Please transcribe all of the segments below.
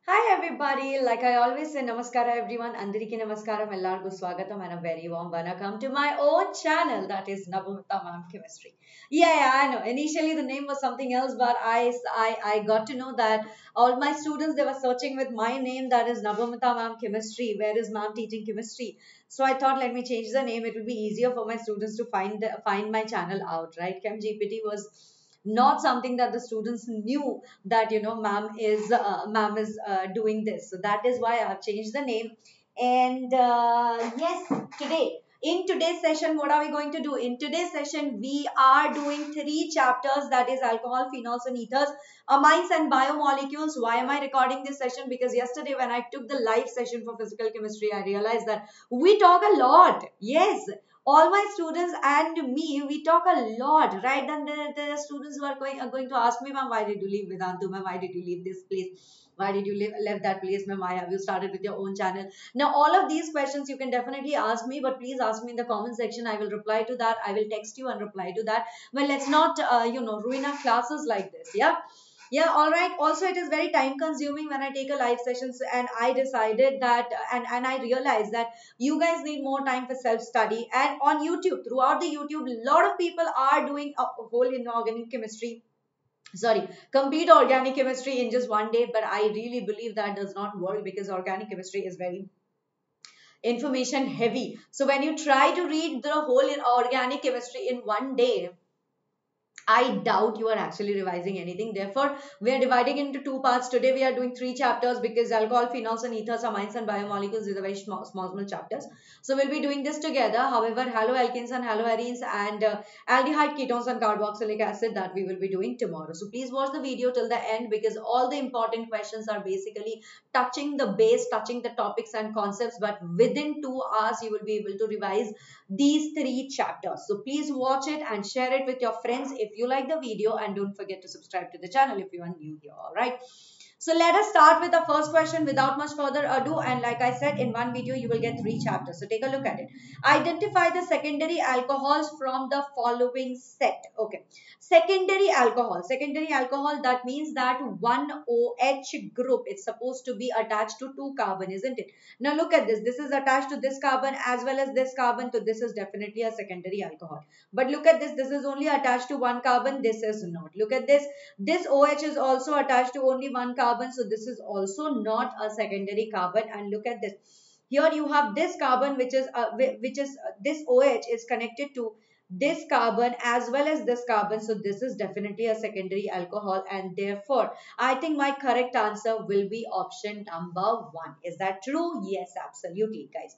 Hi everybody, like I always say, Namaskara everyone, Andariki Namaskaram, Ellargu Swagatam and a very warm welcome to my own channel that is Nabumita Ma'am Chemistry. Yeah, I know. Initially the name was something else, but I got to know that all my students they were searching with my name that is Nabumita Ma'am Chemistry. Where is Ma'am teaching chemistry? So I thought let me change the name. It will be easier for my students to find my channel out, right? ChemGPT was not something that the students knew that ma'am is doing this, so that is why I have changed the name. And yes, today in today's session, what are we going to do? In today's session we are doing three chapters, that is alcohol, phenols and ethers, amines and biomolecules. Why am I recording this session? Because yesterday when I took the live session for physical chemistry, I realized that we talk a lot. Yes, all my students and me, we talk a lot, right? And the students who are going to ask me, ma'am, why did you leave Vedantu, ma'am? Why did you leave this place? Why did you leave left that place, ma'am? Why have you started with your own channel? Now, all of these questions you can definitely ask me, but please ask me in the comment section. I will reply to that. I will text you and reply to that. Well, let's not, ruin our classes like this. Yeah. Yeah, all right. Also, it is very time consuming when I take a live sessions, and I decided that, and I realized that you guys need more time for self study. And on YouTube, throughout the YouTube, a lot of people are doing a whole inorganic chemistry, sorry, complete organic chemistry in just one day. But I really believe that does not work because organic chemistry is very information heavy. So when you try to read the whole organic chemistry in one day, I doubt you are actually revising anything. Therefore, we are dividing into two parts. Today, we are doing three chapters because alcohol, phenols, and ethers, amines, and biomolecules is a very small chapters. So, we'll be doing this together. However, haloalkanes and haloarenes and aldehyde ketones and carboxylic acid that we will be doing tomorrow. So, please watch the video till the end because all the important questions are basically touching the base, touching the topics and concepts. But within 2 hours, you will be able to revise these three chapters. So please watch it and share it with your friends if you like the video, and don't forget to subscribe to the channel if you are new here. All right. So let us start with the first question without much further ado. And like I said, in one video, you will get three chapters. So take a look at it. Identify the secondary alcohols from the following set. Okay. Secondary alcohol. Secondary alcohol, that means that one OH group is supposed to be attached to two carbon, isn't it? Now look at this. This is attached to this carbon as well as this carbon. So this is definitely a secondary alcohol. But look at this. This is only attached to one carbon. This is not. Look at this. This OH is also attached to only one carbon. So this is also not a secondary carbon. And look at this. Here you have this carbon which is this OH is connected to this carbon as well as this carbon. So this is definitely a secondary alcohol, and therefore I think my correct answer will be option number 1. Is that true? Yes, absolutely, guys.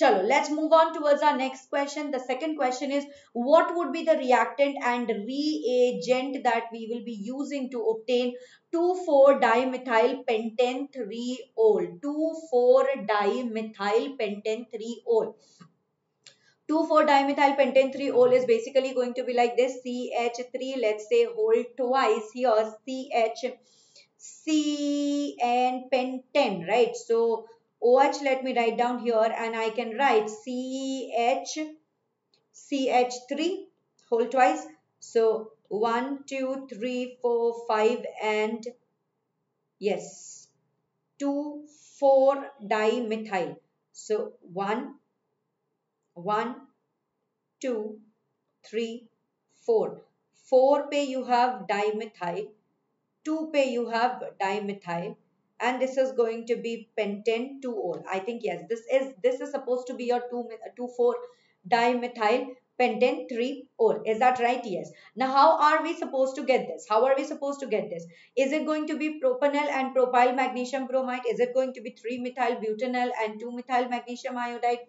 Chalo, let's move on towards our next question. The second question is, what would be the reactant and reagent that we will be using to obtain 2,4-dimethyl pentane 3-ol? 2,4-dimethyl pentane 3-ol. 2,4-dimethyl pentane 3-ol is basically going to be like this. CH3, let's say, hold twice here. CH, C and pentane, right? So OH, let me write down here, and I can write CH, CH3, hold twice. So 1, 2, 3, 4, 5, and yes, 2,4-dimethyl. So 1, 1, 2, 3, 4. 4 पे you have dimethyl, 2 पे you have dimethyl, and this is going to be pentane 2-ol. I think yes, this is supposed to be your 2,4 dimethyl pentane 3-ol. Is that right? Yes. Now how are we supposed to get this? How are we supposed to get this? Is it going to be propanol and propyl magnesium bromide? Is it going to be 3-methyl butanol and 2-methyl magnesium iodide?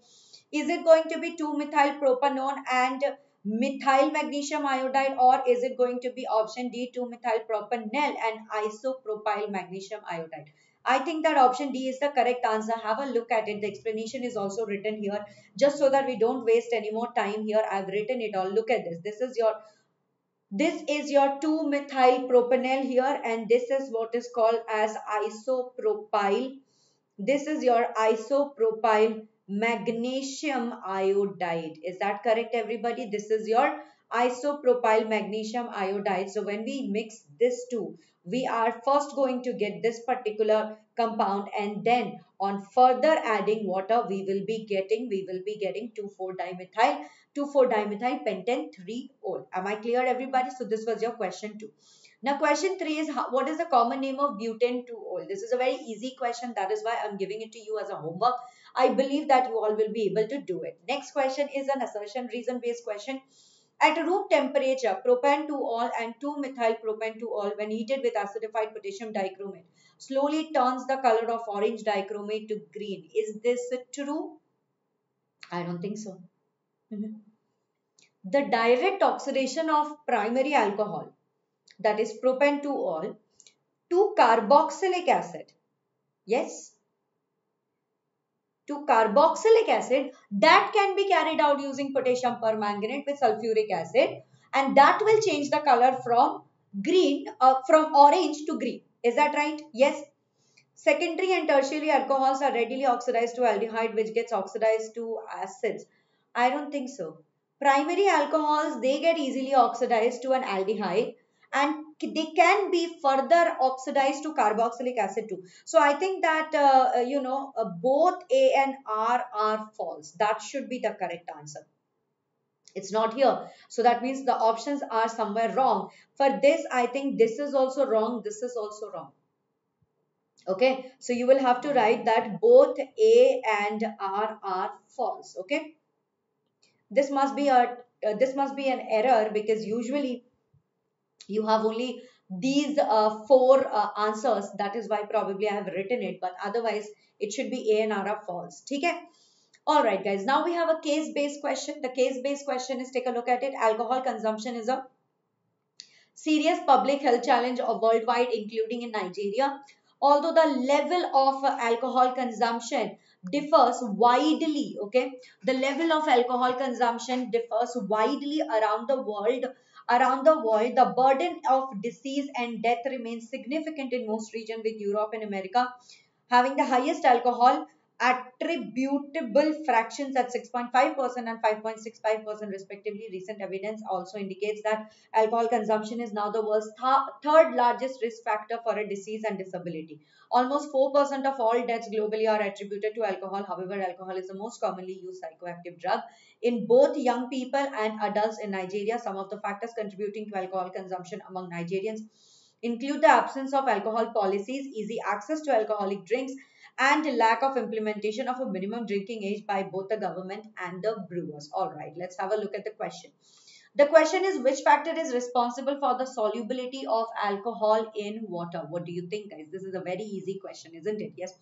Is it going to be 2-methyl propanone and methyl magnesium iodide, or is it going to be option D, 2-methyl propanol and isopropyl magnesium iodide? I think that option D is the correct answer. Have a look at it. The explanation is also written here, just so that we don't waste any more time here. I've written it all. Look at this. This is your 2-methyl propanol here, and this is what is called as isopropyl. This is your isopropyl magnesium iodide. Is that correct, everybody? This is your isopropyl magnesium iodide. So when we mix this two, we are first going to get this particular compound, and then on further adding water, we will be getting 2,4-dimethyl 2,4-dimethyl pentane 3-ol. Am I clear, everybody? So this was your question 2. Now question 3 is what is the common name of butane 2-ol? This is a very easy question. That is why I'm giving it to you as a homework. I believe that you all will be able to do it. Next question is an assertion reason based question. At room temperature, propan 2-ol and 2-methyl propan 2-ol when heated with acidified potassium dichromate slowly turns the color of orange dichromate to green. Is this true? I don't think so. The direct oxidation of primary alcohol, that is propan 2-ol, to carboxylic acid, yes, to carboxylic acid, that can be carried out using potassium permanganate with sulfuric acid, and that will change the color from green, from orange to green. Is that right? Yes. Secondary and tertiary alcohols are readily oxidized to aldehyde, which gets oxidized to acids. I don't think so. Primary alcohols, they get easily oxidized to an aldehyde, and they can be further oxidized to carboxylic acid too. So I think that, both A and R are false. That should be the correct answer. It's not here. So that means the options are somewhere wrong. For this, I think this is also wrong. This is also wrong. Okay, so you will have to write that both A and R are false. Okay, this must be an error, because usually you have only these four answers. That is why probably I have written it, but otherwise it should be A and R are false. Okay. All right, guys. Now we have a case-based question. The case-based question is, take a look at it. Alcohol consumption is a serious public health challenge of worldwide, including in Nigeria. Although the level of alcohol consumption differs widely, okay, the level of alcohol consumption differs widely around the world. The burden of disease and death remains significant in most regions, with Europe and America having the highest alcohol attributable fractions at 6.5% and 5.65% respectively. Recent evidence also indicates that alcohol consumption is now the world's third largest risk factor for a disease and disability. Almost 4% of all deaths globally are attributed to alcohol. However, alcohol is the most commonly used psychoactive drug in both young people and adults in Nigeria. Some of the factors contributing to alcohol consumption among Nigerians include the absence of alcohol policies, easy access to alcoholic drinks, and lack of implementation of a minimum drinking age by both the government and the brewers. All right, let's have a look at the question. The question is, which factor is responsible for the solubility of alcohol in water? What do you think, guys? This is a very easy question, isn't it? Yes.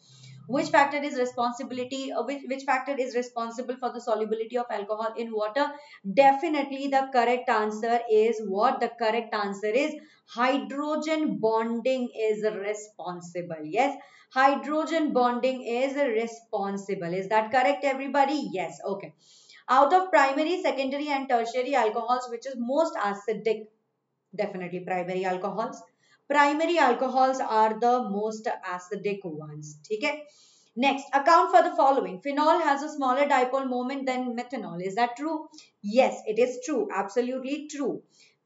Which factor is which factor is responsible for the solubility of alcohol in water? Definitely the correct answer is what? The correct answer is hydrogen bonding is responsible. Yes. Hydrogen bonding is responsible. Is that correct, everybody? Yes. Okay. Out of primary, secondary and tertiary alcohols, which is most acidic? Definitely primary alcohols. Primary alcohols are the most acidic ones. Okay. Next, account for the following. Phenol has a smaller dipole moment than methanol. Is that true? Yes, it is true. Absolutely true.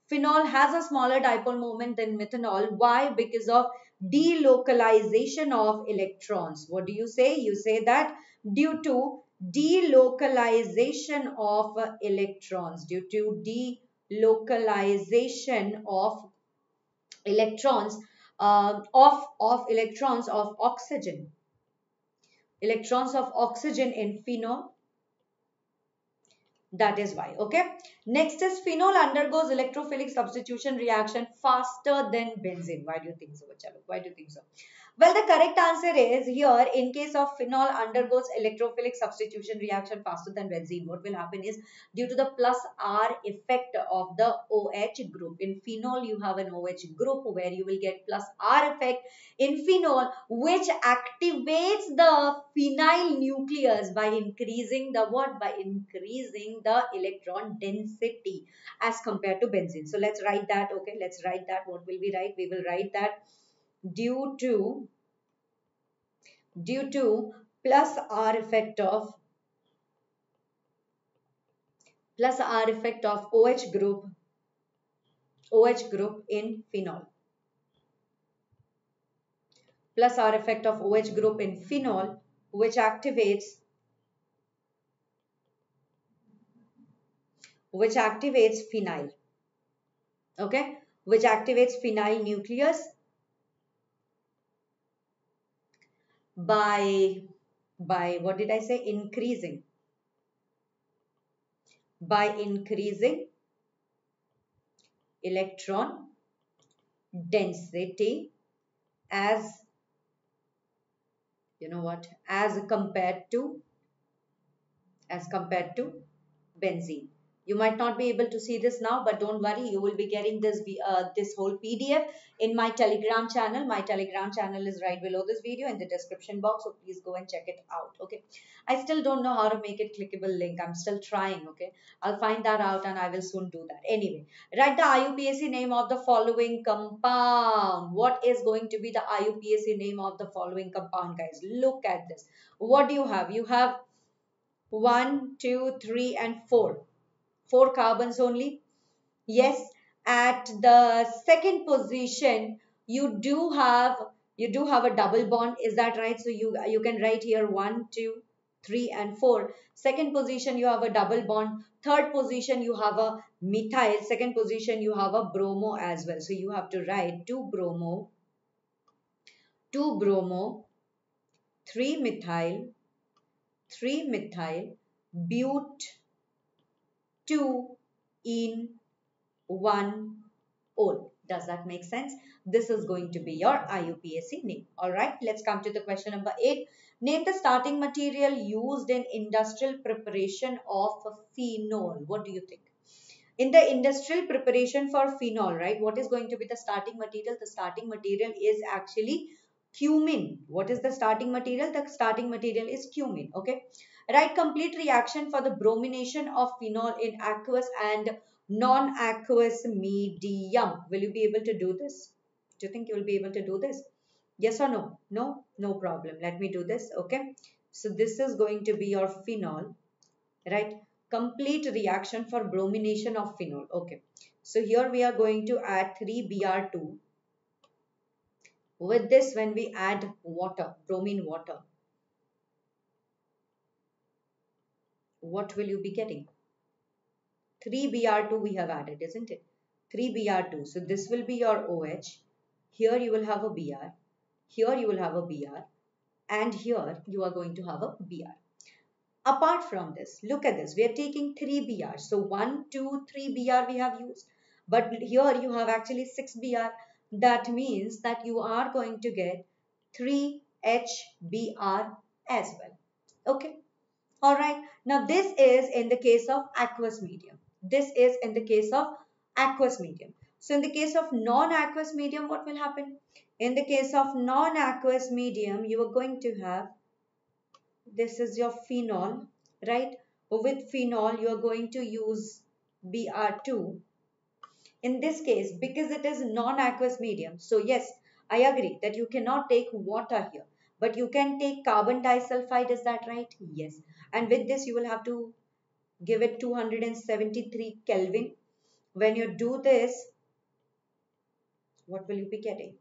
Phenol has a smaller dipole moment than methanol. Why? Because of delocalization of electrons. What do you say? You say that due to delocalization of electrons, delocalization of electrons, of oxygen, in phenol. That is why. Okay. Next is, phenol undergoes electrophilic substitution reaction faster than benzene. Why do you think so, Chalo? Why do you think so? Well, the correct answer is here, in case of phenol undergoes electrophilic substitution reaction faster than benzene, what will happen is, due to the plus R effect of the OH group. In phenol, you have an OH group where you will get plus R effect in phenol, which activates the phenyl nucleus by increasing the what? By increasing the electron density as compared to benzene. So let's write that. Okay, let's write that. What will we write? We will write that due to plus R effect of plus R effect of OH group in phenol, plus R effect of OH group in phenol, which activates phenyl, okay, which activates phenyl nucleus by what did I say? Increasing electron density as, you know what, as compared to benzene. You might not be able to see this now, but don't worry, you will be getting this whole PDF in my Telegram channel. My Telegram channel is right below this video in the description box, so please go and check it out. Okay, I still don't know how to make it clickable link. I'm still trying. Okay, I'll find that out and I will soon do that. Anyway, write the IUPAC name of the following compound. What is going to be the IUPAC name of the following compound, guys? Look at this. What do you have? You have 1, 2, 3, and 4. 4 carbons only. Yes, at the second position, you do have a double bond. Is that right? So you can write here 1, 2, 3, and 4. Second position, you have a double bond. Third position, you have a methyl. Second position, you have a bromo as well. So you have to write 2 bromo, 3 methyl, but 2 in 1 ol. Does that make sense? This is going to be your IUPAC name. Alright, let's come to the question number 8. Name the starting material used in industrial preparation of phenol. What do you think? In the industrial preparation for phenol, right, what is going to be the starting material? The starting material is actually cumin. What is the starting material? The starting material is cumin. Okay. Write complete reaction for the bromination of phenol in aqueous and non-aqueous medium. Will you be able to do this? Do you think you will be able to do this? Yes or no? No? No problem. Let me do this. Okay. So this is going to be your phenol, right? Complete reaction for bromination of phenol. Okay. So here we are going to add 3Br2. With this, when we add water, bromine water, what will you be getting? 3Br2 we have added, isn't it? 3Br2. So this will be your OH. Here you will have a Br. Here you will have a Br. And here you are going to have a Br. Apart from this, look at this. We are taking 3 Br. So 1, 2, 3 Br we have used. But here you have actually 6 Br. That means that you are going to get 3 HBr as well. Okay. Alright. Now this is in the case of aqueous medium. This is in the case of aqueous medium. So in the case of non-aqueous medium, what will happen? In the case of non-aqueous medium, you are going to have, this is your phenol, right? With phenol, you are going to use Br2. In this case, because it is non-aqueous medium, so yes, I agree that you cannot take water here, but you can take carbon disulfide. Is that right? Yes. And with this, you will have to give it 273 Kelvin. When you do this, what will you be getting?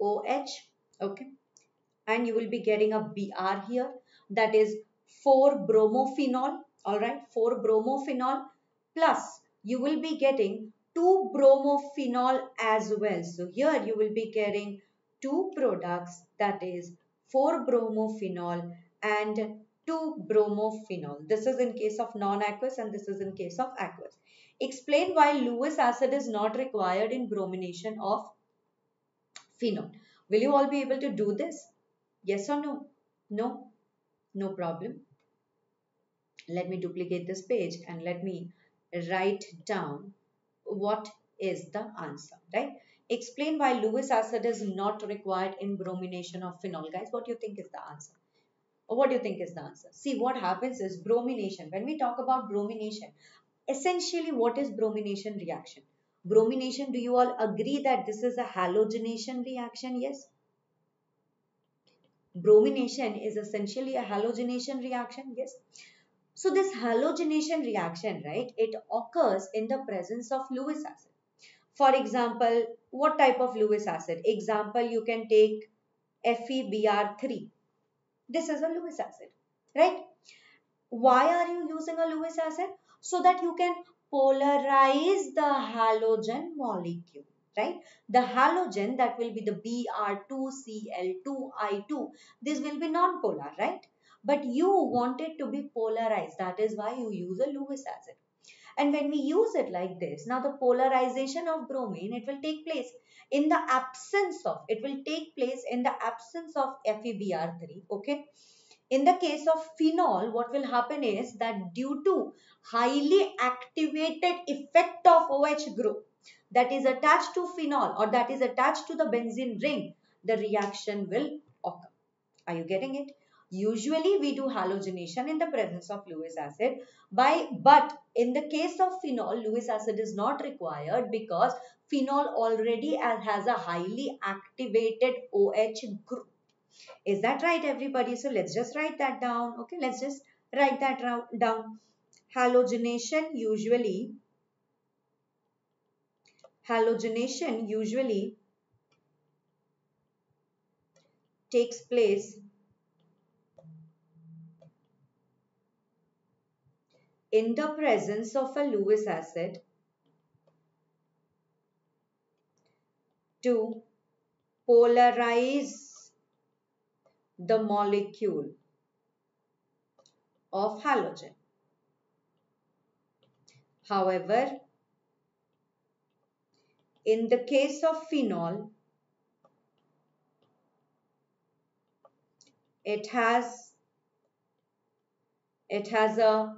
OH, okay. And you will be getting a Br here, that is 4-bromophenol, alright, 4-bromophenol, plus you will be getting 2-bromophenol as well. So here you will be getting 2 products, that is 4-bromophenol and 2-bromophenol. This is in case of non-aqueous and this is in case of aqueous. Explain why Lewis acid is not required in bromination of phenol. Will you all be able to do this? Yes or no? No? No problem. Let me duplicate this page and let me write down what is the answer, right? Explain why Lewis acid is not required in bromination of phenol. Guys, what do you think is the answer? Or what do you think is the answer? See, what happens is bromination. When we talk about bromination, essentially what is bromination reaction? Bromination, do you all agree that this is a halogenation reaction? Yes. Bromination is essentially a halogenation reaction. Yes. So this halogenation reaction, right, it occurs in the presence of Lewis acid. For example, what type of Lewis acid? Example, you can take FeBr3. This is a Lewis acid, right? Why are you using a Lewis acid? So that you can polarize the halogen molecule, right? The halogen, that will be the Br2Cl2I2, this will be non-polar, right? But you want it to be polarized. That is why you use a Lewis acid. And when we use it like this, now the polarization of bromine, it will take place in the absence of, it will take place in the absence of FeBr3, okay? In the case of phenol, what will happen is that due to highly activated effect of OH group that is attached to phenol or that is attached to the benzene ring, the reaction will occur. Are you getting it? Usually we do halogenation in the presence of Lewis acid, but in the case of phenol, Lewis acid is not required because phenol already has a highly activated OH group. Is that right, everybody? So let's just write that down. Okay, let's just write that down. Halogenation usually takes place in the presence of a Lewis acid to polarize the molecule of halogen. However, in the case of phenol, it has a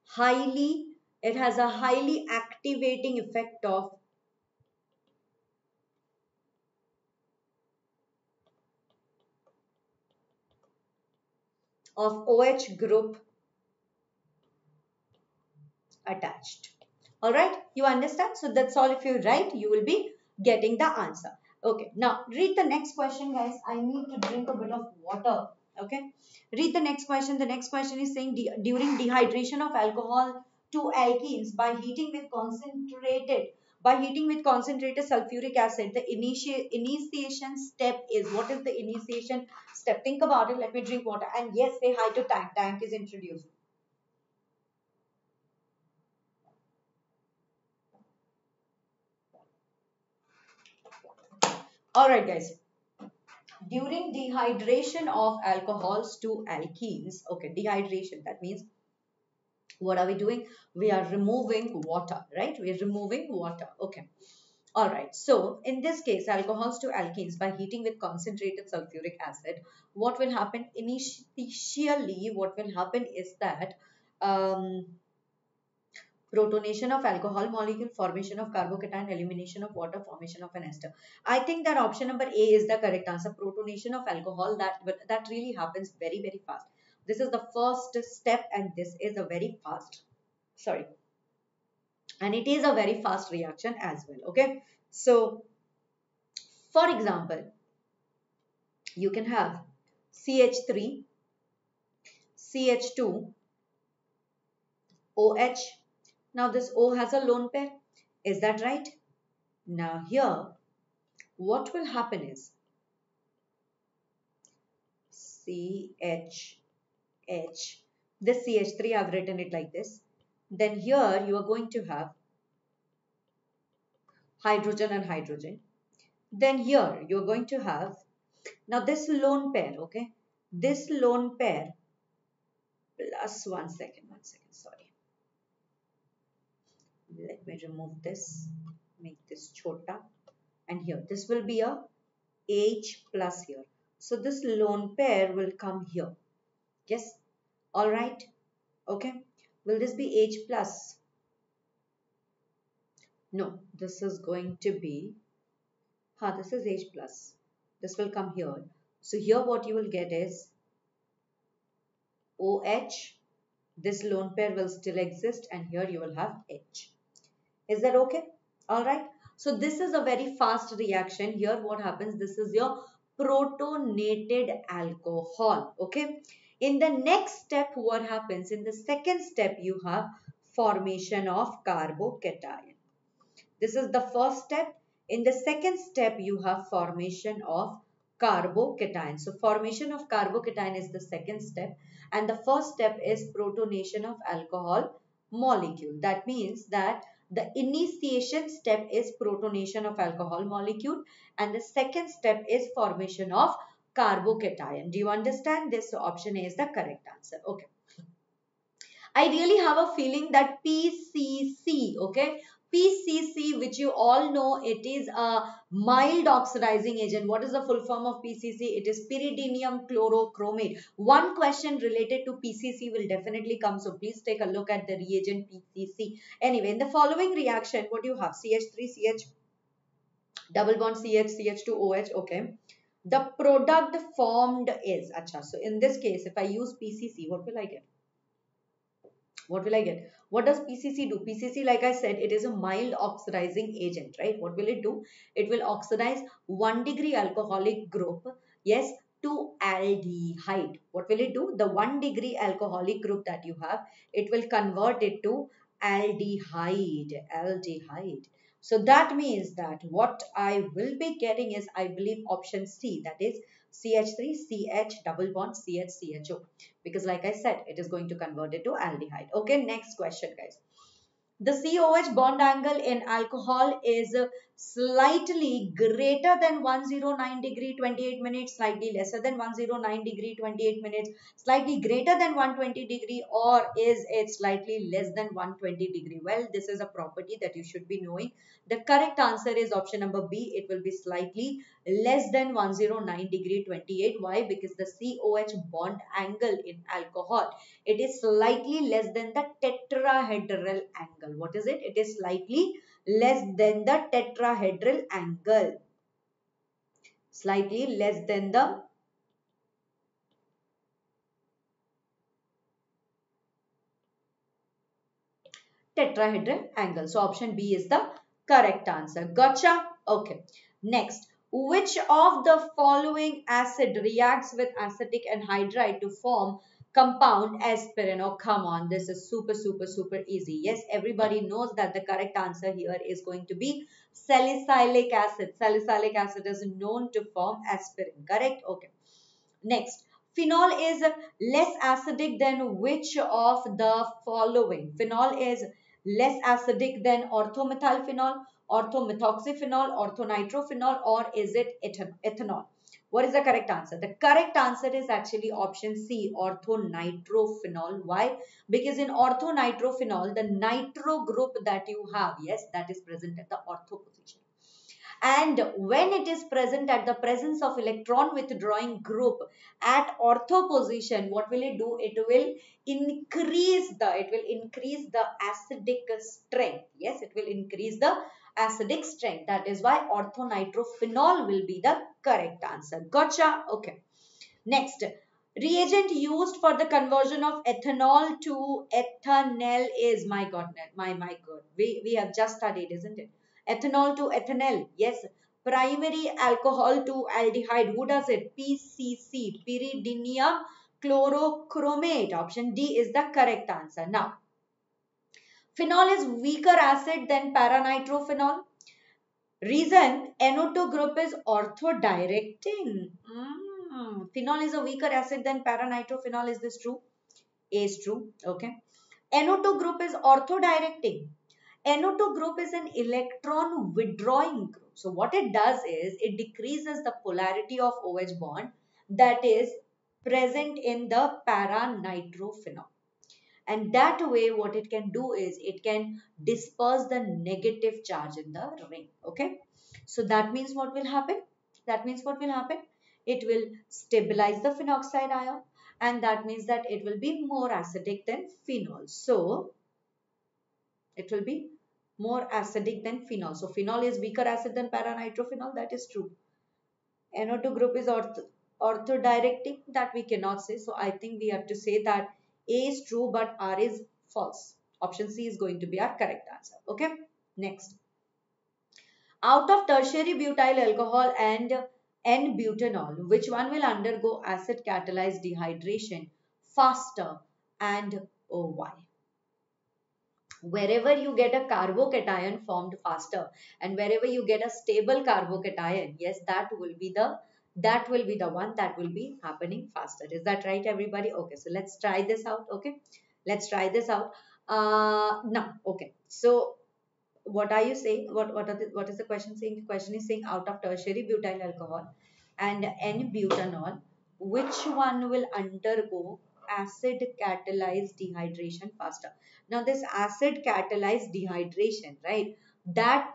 highly activating effect of OH group attached. All right, you understand? So that's all. If you write, you will be getting the answer. Okay, now read the next question, guys. I need to drink a bit of water. Okay, read the next question. The next question is saying during dehydration of alcohol to alkenes by heating with concentrated sulfuric acid, the initiation step is, what is the initiation step? Think about it. Let me drink water. And yes, say hi to Tank. Tank is introduced. All right, guys. During dehydration of alcohols to alkenes, okay, dehydration, that means what are we doing? We are removing water, right? We are removing water, okay. All right, so in this case, alcohols to alkenes by heating with concentrated sulfuric acid, what will happen? Initially, what will happen is that protonation of alcohol molecule, formation of carbocation, elimination of water, formation of an ester. I think that option number A is the correct answer. Protonation of alcohol, that really happens very, very fast. This is the first step and this is a very fast, sorry, and it is a very fast reaction as well, okay? So, for example, you can have CH3, CH2, OH. Now this O has a lone pair. Is that right? Now here, what will happen is CH, this CH3, I've written it like this. Then here you are going to have hydrogen and hydrogen. Then here you're going to have, now this lone pair, okay? This lone pair plus, one second, sorry. Let me remove this, make this chota. And here, this will be a H plus here. So this lone pair will come here. Yes, all right, okay. Will this be H plus? No, this is going to be, this is H plus. This will come here. So here what you will get is OH. This lone pair will still exist and here you will have H. Is that okay? All right. So this is a very fast reaction. Here what happens? This is your protonated alcohol. Okay. In the next step, what happens? In the second step, you have formation of carbocation. This is the first step. In the second step, you have formation of carbocation. So formation of carbocation is the second step, and the first step is protonation of alcohol molecule. That means that the initiation step is protonation of alcohol molecule, and the second step is formation of carbocation. Do you understand this? So option A is the correct answer. Okay. I really have a feeling that PCC, okay, PCC, which you all know, it is a mild oxidizing agent. What is the full form of PCC? It is pyridinium chlorochromate. One question related to PCC will definitely come, so please take a look at the reagent PCC. Anyway, in the following reaction, what do you have? CH3CH, double bond CH, CH2OH, okay. The product formed is, acha, so in this case, if I use PCC, what will I get? What will I get? What does PCC do? PCC, like I said, it is a mild oxidizing agent, right? What will it do? It will oxidize 1 degree alcoholic group, yes, to aldehyde. What will it do? The 1 degree alcoholic group that you have, it will convert it to aldehyde. So that means that what I will be getting is, I believe, option C, that is CH3, CH, double bond, CH, CHO, because like I said, it is going to convert it to aldehyde. Okay, next question, guys. The COH bond angle in alcohol is slightly greater than 109 degree 28 minutes, slightly lesser than 109 degree 28 minutes, slightly greater than 120 degree, or is it slightly less than 120 degree? Well, this is a property that you should be knowing. The correct answer is option number B. It will be slightly less than 109 degree 28. Why? Because the COH bond angle in alcohol, it is slightly less than the tetrahedral angle. What is it? It is slightly less than the tetrahedral angle. Slightly less than the tetrahedral angle. So option B is the correct answer. Gotcha? Okay. Next, which of the following acid reacts with acetic anhydride to form compound aspirin? Oh, come on. This is super easy. Yes, everybody knows that the correct answer here is going to be salicylic acid. Salicylic acid is known to form aspirin. Correct? Okay. Next, phenol is less acidic than which of the following? Phenol is less acidic than orthomethylphenol, orthomethoxyphenol, orthonitrophenol, or is it ethanol? What is the correct answer? The correct answer is actually option C, orthonitrophenol. Why? Because in orthonitrophenol, the nitro group that you have, yes, that is present at the ortho position. And when it is present at the presence of electron withdrawing group at ortho position, what will it do? It will increase the acidic strength. Yes, it will increase the acidic strength. That is why orthonitrophenol will be the correct answer. Gotcha? Okay. Next, reagent used for the conversion of ethanol to ethanol is, my God, my God. We have just studied, isn't it? Ethanol to ethanol. Yes. Primary alcohol to aldehyde. Who does it? PCC. Pyridinium chlorochromate. Option D is the correct answer. Now, phenol is weaker acid than paranitrophenol. Reason, NO2 group is orthodirecting. Phenol is a weaker acid than paranitrophenol. Is this true? A is true. Okay. NO2 group is orthodirecting. NO2 group is an electron withdrawing group. So what it does is it decreases the polarity of OH bond that is present in the paranitrophenol. And that way what it can do is it can disperse the negative charge in the ring. Okay. So that means what will happen? It will stabilize the phenoxide ion, and that means that it will be more acidic than phenol. So it will be more acidic than phenol. So phenol is weaker acid than paranitrophenol. That is true. NO2 group is orthodirecting. That we cannot say. So I think we have to say that A is true but R is false. Option C is going to be our correct answer. Okay. Next. Out of tertiary butyl alcohol and N-butanol, which one will undergo acid catalyzed dehydration faster, and why? Wherever you get a carbocation formed faster and wherever you get a stable carbocation, yes, that will be the one that will be happening faster. Is that right, everybody? Okay, so let's try this out. Okay, let's try this out now. Okay, so what are you saying? What is the question saying? The question is saying, out of tertiary butyl alcohol and N-butanol, which one will undergo acid catalyzed dehydration faster? Now this acid catalyzed dehydration, right, that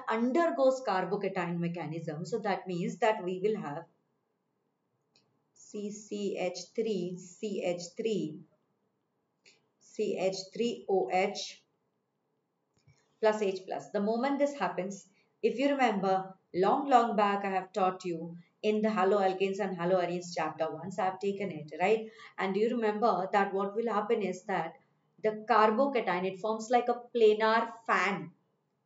undergoes carbocation mechanism. So that means that we will have CCH3, CH3, CH3OH plus H plus. The moment this happens, if you remember, long back I have taught you in the haloalkanes and haloarenes chapter, once I have taken it, right? And you remember that what will happen is that the carbocation, it forms like a planar fan.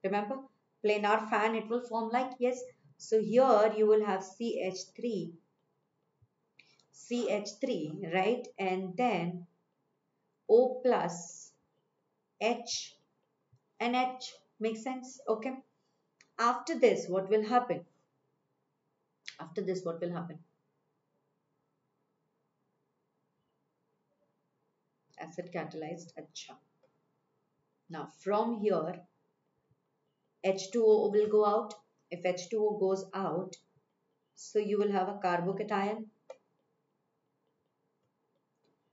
Remember? Planar fan, it will form like, yes. So here you will have CH3, CH3, right? And then O plus H and H. Makes sense? Okay. After this, what will happen? After this, what will happen? Acid catalyzed. Acha. Now, from here, H2O will go out. If H2O goes out, so you will have a carbocation.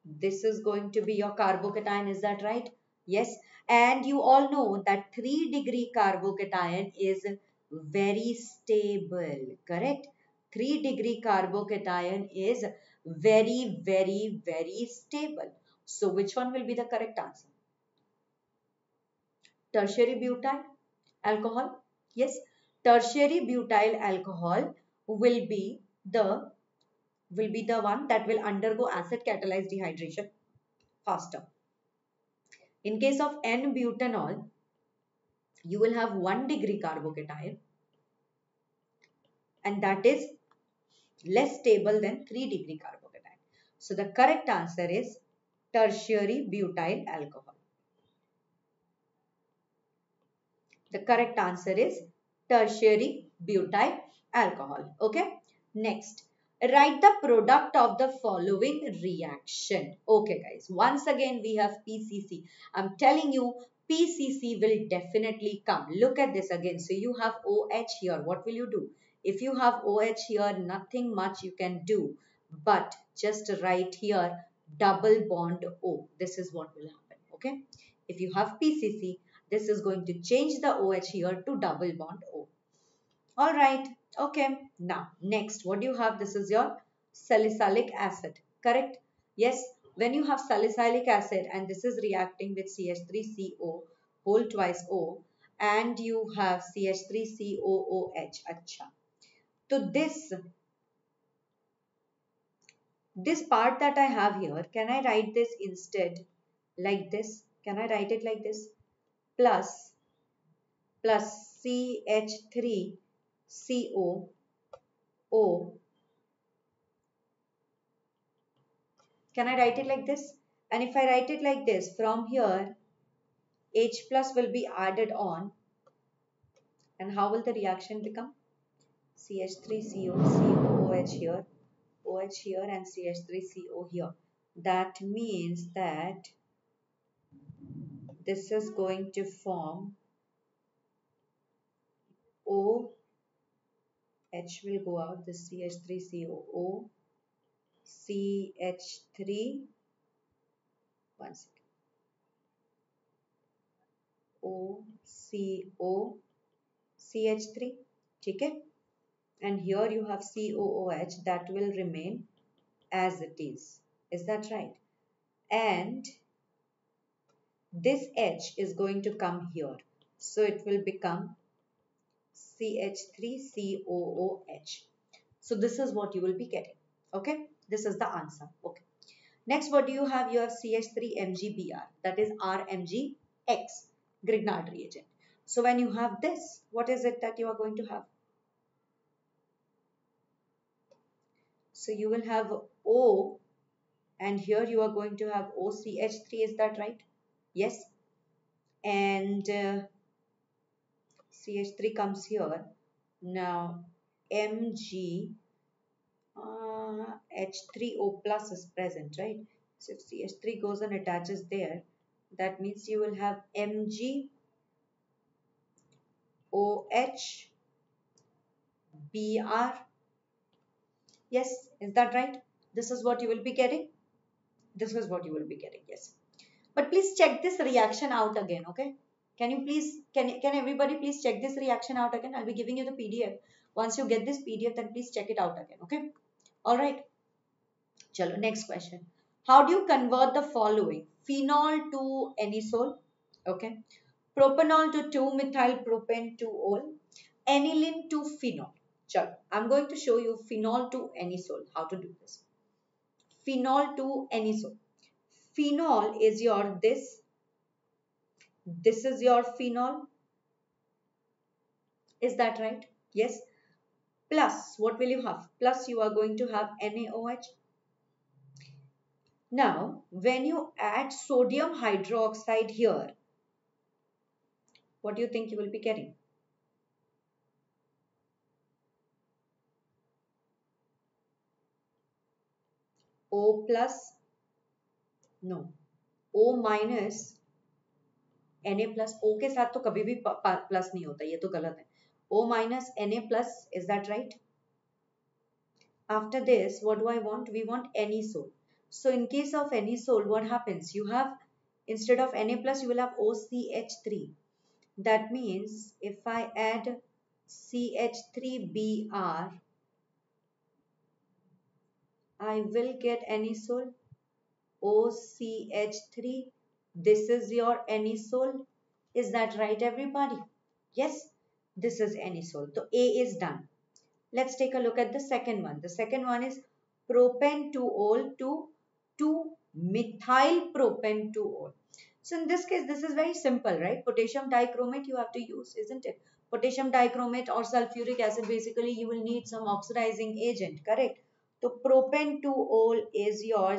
This is going to be your carbocation. Is that right? Yes. And you all know that 3-degree carbocation is very stable. Correct? 3-degree carbocation is very stable. So which one will be the correct answer? Tertiary butyl alcohol. Yes, tertiary butyl alcohol will be the one that will undergo acid catalyzed dehydration faster. In case of N-butanol, you will have 1-degree carbocation and that is less stable than 3-degree carbocation. So the correct answer is tertiary butyl alcohol. The correct answer is tertiary butyl alcohol. Okay. Next, write the product of the following reaction. Okay, guys. Once again, we have PCC. I'm telling you, PCC will definitely come. Look at this again. So you have OH here. What will you do? If you have OH here, nothing much you can do. But just write here double bond O. This is what will happen. Okay. If you have PCC, this is going to change the OH here to double bond O. All right. Okay. Now, next, what do you have? This is your salicylic acid. Correct? Yes. When you have salicylic acid and this is reacting with CH3CO whole twice O and you have CH3COOH. Acha. So this part that I have here, can I write this instead like this? Can I write it like this? Plus CH3COO. Can I write it like this? And if I write it like this, from here, H plus will be added on. And how will the reaction become? CH3CO, COOH here, OH here and CH3CO here. That means that this is going to form OH will go out, this CH3COO, CH3, one second, OCO, CH3, okay? And here you have COOH that will remain as it is. Is that right? And this H is going to come here. So it will become CH3COOH. So this is what you will be getting. Okay. This is the answer. Okay. Next, what do you have? You have CH3MgBr. That is RMgX, Grignard reagent. So when you have this, what is it that you are going to have? So you will have O and here you are going to have OCH3, is that right? Yes. And CH3 comes here. Now Mg H3O plus is present, right? So if CH3 goes and attaches there, that means you will have Mg OH Br. Yes, is that right? This is what you will be getting. This is what you will be getting. Yes. But please check this reaction out again, okay? Can you please, can everybody please check this reaction out again? I'll be giving you the PDF. Once you get this PDF, then please check it out again, okay? All right. Chalo, next question. How do you convert the following? Phenol to anisole, okay? Propanol to 2-methyl-propan-2-ol, aniline to phenol. Chalo, I'm going to show you phenol to anisole. How to do this? Phenol to anisole. Phenol is your this. This is your phenol. Is that right? Yes. Plus, what will you have? Plus, you are going to have NaOH. Now, when you add sodium hydroxide here, what do you think you will be getting? O plus, no, O minus Na plus. O के साथ तो कभी भी plus नहीं होता, ये तो गलत है. O minus Na plus, is that right? After this, what do I want? We want anisole. So in case of anisole, what happens? You have, instead of Na plus, you will have OCH3. That means if I add CH3Br, I will get anisole. OCH3. This is your anisole. Is that right, everybody? Yes, this is anisole. So A is done. Let's take a look at the second one. The second one is propan-2-ol to 2-methyl-propan-2-ol. So in this case, this is very simple, right? Potassium dichromate you have to use, isn't it? Potassium dichromate or sulfuric acid, basically you will need some oxidizing agent, correct? So propan-2-ol is your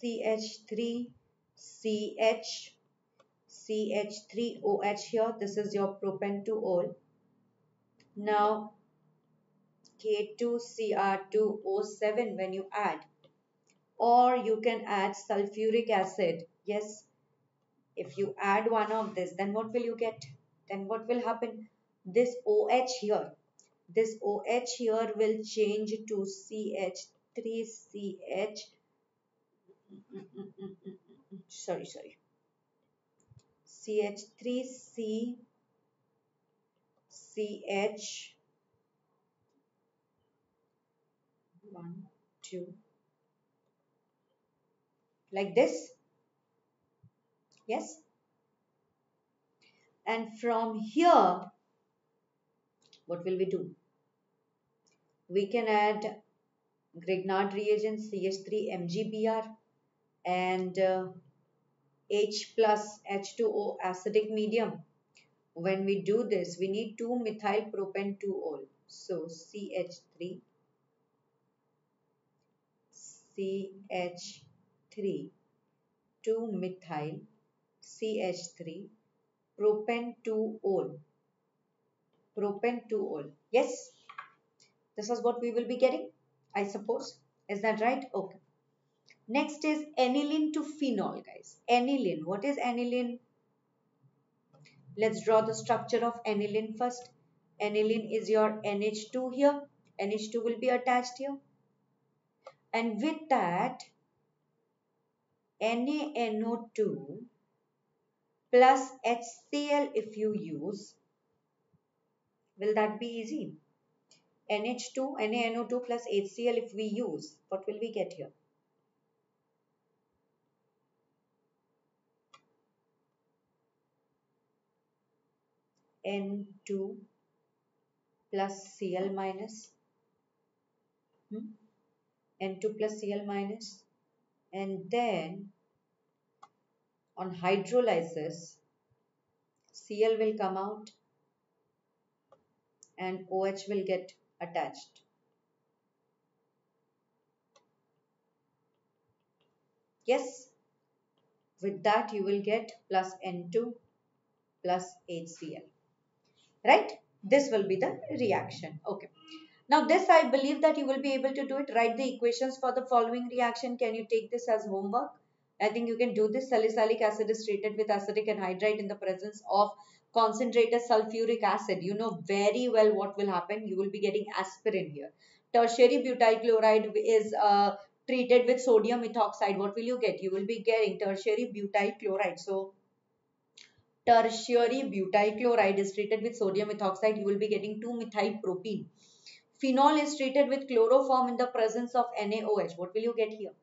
CH3, CH3OH here. This is your propan-2-ol. Now K2Cr2O7 when you add, or you can add sulfuric acid. Yes, if you add one of this, then what will you get? Then what will happen? This OH here, this OH here will change to CH3CH. Sorry. CH3CCH. 1, 2. Like this. Yes. And from here, what will we do? We can add Grignard reagent CH3MgBr and H plus H2O acidic medium. When we do this, we need 2-methyl-propan-2-ol. So CH3, CH3, 2-methyl, CH3, propan-2-ol. Propan-2-ol. Yes, this is what we will be getting, I suppose. Is that right? Okay. Next is aniline to phenol, guys. Aniline. What is aniline? Let's draw the structure of aniline first. Aniline is your NH2 here. NH2 will be attached here. And with that, NaNO2 plus HCl if you use, will that be easy? NH2, NaNO2 plus HCl if we use, what will we get here? N2 plus Cl minus. N2 plus Cl minus. And then on hydrolysis, Cl will come out and OH will get attached. Yes, with that you will get plus N2 plus HCl. Right? This will be the reaction. Okay. Now this I believe that you will be able to do it. Write the equations for the following reaction. Can you take this as homework? I think you can do this. Salicylic acid is treated with acetic anhydride in the presence of concentrated sulfuric acid. You know very well what will happen. You will be getting aspirin here. Tertiary butyl chloride is treated with sodium methoxide. What will you get? You will be getting tertiary butyl chloride. So tertiary butyl chloride is treated with sodium methoxide. You will be getting 2-methyl propene. Phenol is treated with chloroform in the presence of NaOH. What will you get here?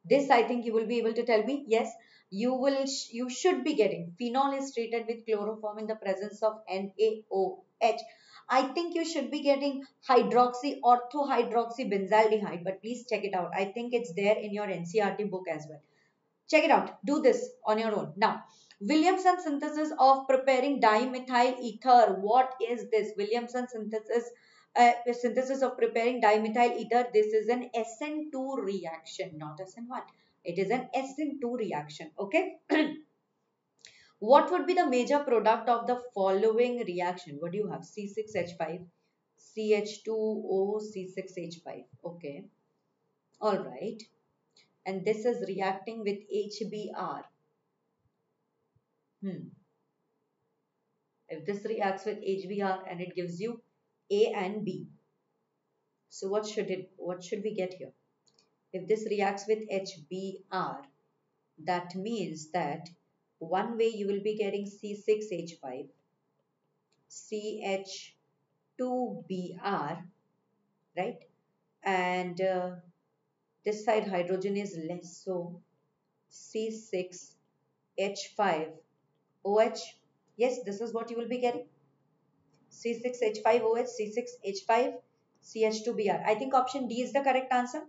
This I think you will be able to tell me. Yes, you should be getting. Phenol is treated with chloroform in the presence of NaOH. I think you should be getting hydroxy orthohydroxybenzaldehyde, but please check it out. I think it's there in your NCERT book as well. Check it out. Do this on your own. Now, Williamson synthesis of preparing dimethyl ether. What is this? Williamson synthesis of preparing dimethyl ether. This is an SN2 reaction, not SN1. It is an SN2 reaction. Okay. What would be the major product of the following reaction? What do you have? C6H5, CH2O, C6H5. Okay. All right. And this is reacting with HBr. If this reacts with HBr and it gives you A and B, so what should we get here? If this reacts with HBr, that means that one way you will be getting C6H5, CH2Br, right? And this side hydrogen is less, so C6H5OH. Yes, this is what you will be getting. C6H5OH, C6H5, CH2Br. I think option D is the correct answer.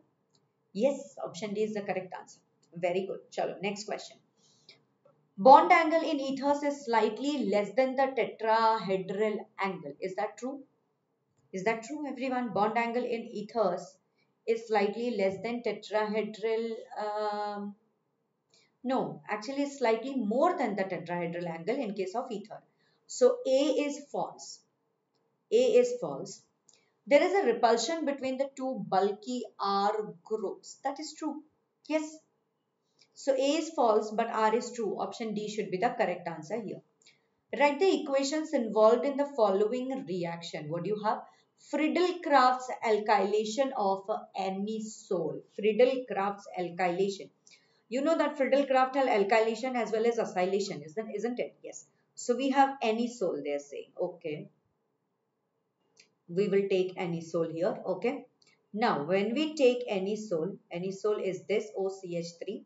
Yes, option D is the correct answer. Very good. Chalo, next question. Bond angle in ethers is slightly less than the tetrahedral angle. Is that true? Is that true, everyone? Bond angle in ethers is slightly less than tetrahedral. No, actually slightly more than the tetrahedral angle in case of ether. So A is false. A is false. There is a repulsion between the two bulky R groups. That is true. Yes. So A is false, but R is true. Option D should be the correct answer here. Write the equations involved in the following reaction. What do you have? Friedel-Crafts alkylation of anisole. Friedel-Crafts alkylation. You know that Friedel-Crafts alkylation as well as acylation, isn't it? Yes. So we have anisole, they're saying. Okay. We will take anisole here. Okay. Now, when we take anisole is this OCH3.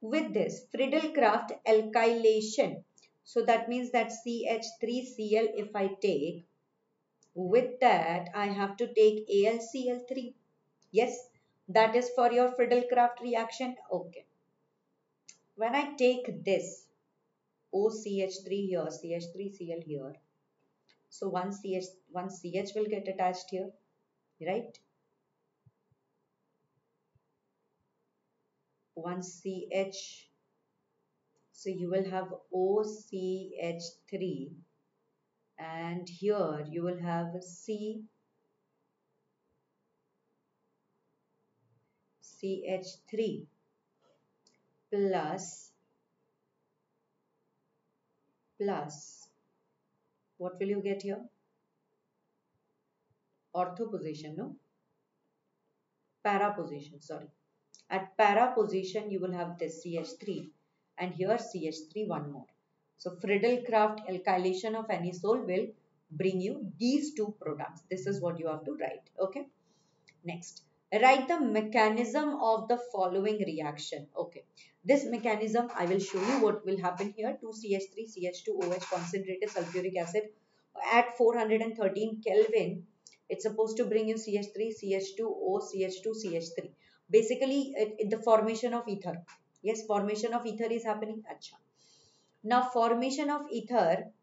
With this Friedel-Crafts alkylation. So that means that CH3Cl if I take, with that I have to take AlCl3. Yes, that is for your Friedel-Crafts reaction. Okay. When I take this OCH3 here, CH3Cl here, so one CH will get attached here, right? One CH. So you will have OCH3 and here you will have CH3 plus what will you get here? Ortho position, no? Para position, sorry. At para position, you will have this CH3 and here CH3 one more. So Friedel-Crafts alkylation of anisole will bring you these two products. This is what you have to write. Okay. Next, write the mechanism of the following reaction. Okay. This mechanism, I will show you what will happen here. 2CH3, CH2OH concentrated sulfuric acid at 413 Kelvin. It's supposed to bring you CH3, CH2O, CH2, CH3. Basically, the formation of ether. Yes, formation of ether is happening. Achha. Now, formation of ether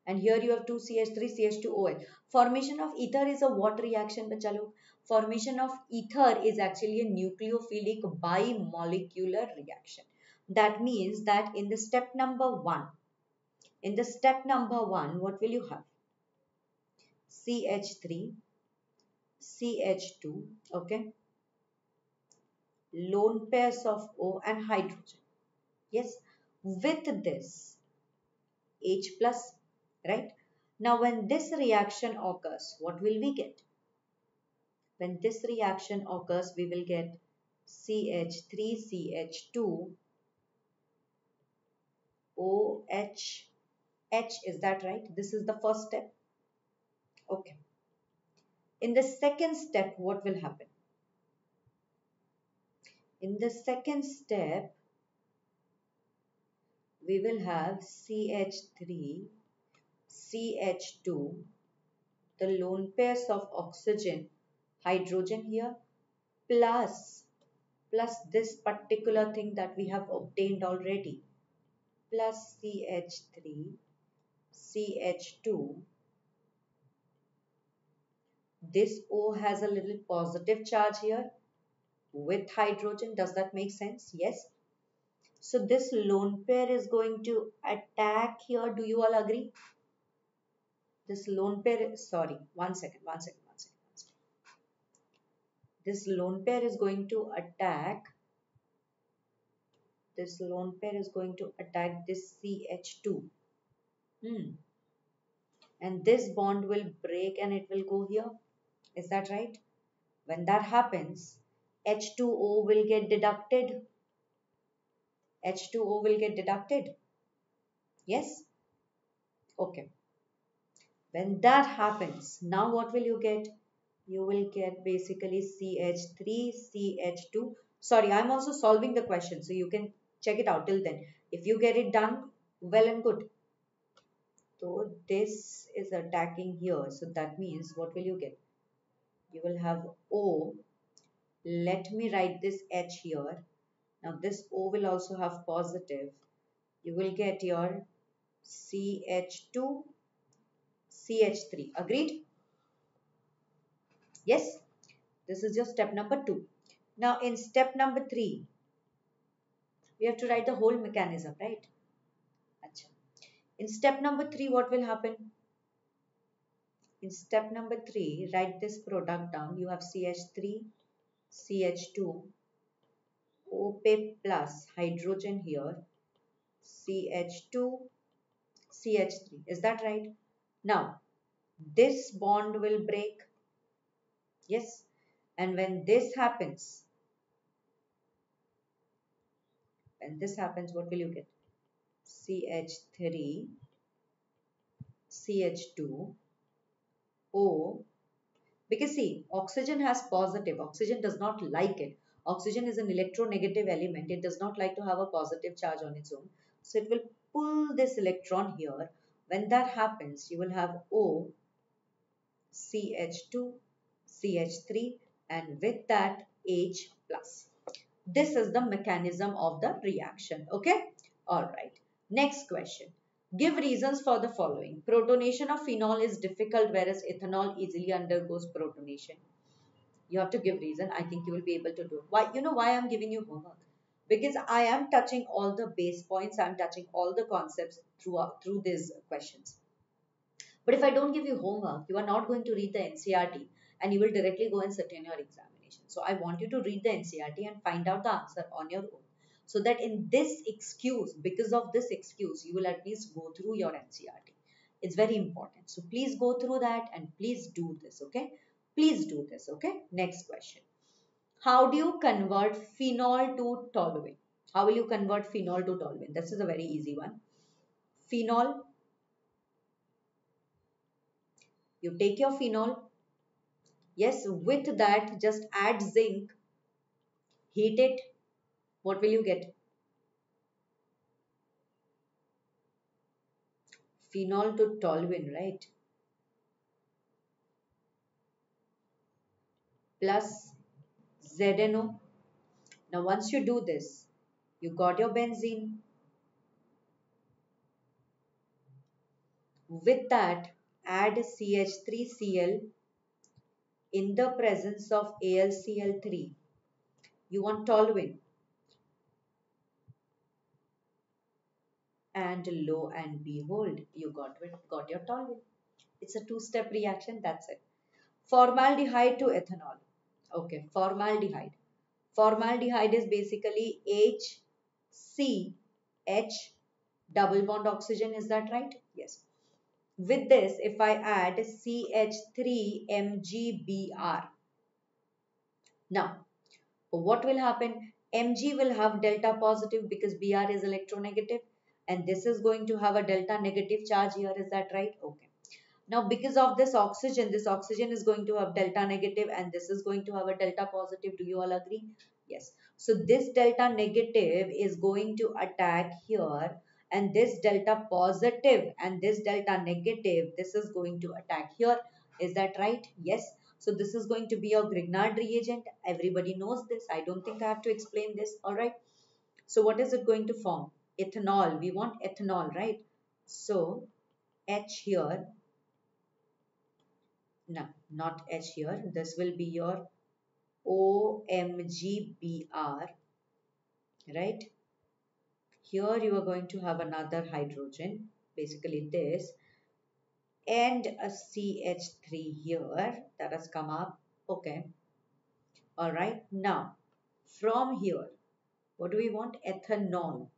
And here you have 2CH3, CH2OH. Formation of ether is a what reaction, bacha log? Formation of ether is actually a nucleophilic bimolecular reaction. That means that in the step number 1, what will you have? CH3, CH2, okay? Lone pairs of O and hydrogen. Yes, with this H plus, right? Now, when this reaction occurs, what will we get? When this reaction occurs, we will get CH3CH2 OH. H, is that right? This is the first step. Okay. In the second step, what will happen? In the second step, we will have CH3, CH2, the lone pairs of oxygen, hydrogen here, plus this particular thing that we have obtained already, plus CH3, CH2. This O has a little positive charge here with hydrogen. Does that make sense? Yes. So this lone pair is going to attack here. Do you all agree? This lone pair, sorry, one second. This lone pair is going to attack. This lone pair is going to attack this CH2. And this bond will break and it will go here. Is that right? When that happens, H2O will get deducted. H2O will get deducted. Yes? Okay. When that happens, now what will you get? You will get basically CH3, CH2. Sorry, I'm also solving the question, so you can check it out till then. If you get it done, well and good. So this is attacking here. So that means what will you get? You will have O. Let me write this H here. Now this O will also have positive. You will get your CH2, CH3. Agreed? Yes? This is your step number 2. Now in step number 3, we have to write the whole mechanism, right? Achha. In step number 3, what will happen? In step number 3, write this product down. You have CH3, CH2, OP plus hydrogen here, CH2, CH3. Is that right? Now, this bond will break. Yes. And when this happens, what will you get? CH3, CH2, O. Because see, oxygen has positive. Oxygen does not like it. Oxygen is an electronegative element. It does not like to have a positive charge on its own. So it will pull this electron here. When that happens, you will have O, CH2, CH3, and with that H plus. This is the mechanism of the reaction. Okay. All right. Next question. Give reasons for the following. Protonation of phenol is difficult, whereas ethanol easily undergoes protonation. You have to give reason. I think you will be able to do it. Why? You know why I'm giving you homework? Because I am touching all the base points. I'm touching all the concepts through these questions. But if I don't give you homework, you are not going to read the NCERT and you will directly go and sit in your examination. So I want you to read the NCERT and find out the answer on your own. So that in this excuse, because of this excuse, you will at least go through your NCERT. It's very important. So please go through that and please do this, okay? Please do this, okay? Next question. How do you convert phenol to toluene? How will you convert phenol to toluene? This is a very easy one. Phenol, you take your phenol. Yes, with that, just add zinc, heat it. What will you get? Phenol to toluene, right? Plus ZNO. Now, once you do this, you got your benzene. With that, add CH3Cl in the presence of AlCl3. You want toluene, and lo and behold, you got your toluene. It's a two-step reaction, that's it. Formaldehyde to ethanol. Okay, formaldehyde. Formaldehyde is basically HCH double bond oxygen, is that right? Yes. With this, if I add CH3MgBr, now what will happen? Mg will have delta positive because Br is electronegative, and this is going to have a delta negative charge here, is that right? Okay. Now, because of this oxygen is going to have delta negative and this is going to have a delta positive. Do you all agree? Yes. So this delta negative is going to attack here, and this delta positive and this delta negative, this is going to attack here. Is that right? Yes. So this is going to be your Grignard reagent. Everybody knows this. I don't think I have to explain this. All right. So what is it going to form? Ethanol. We want ethanol, right? So H here. No, not H here. This will be your OMGBr, right? Here you are going to have another hydrogen, basically this, and a CH3 here that has come up. Okay. All right. Now, from here, what do we want? Ethanol.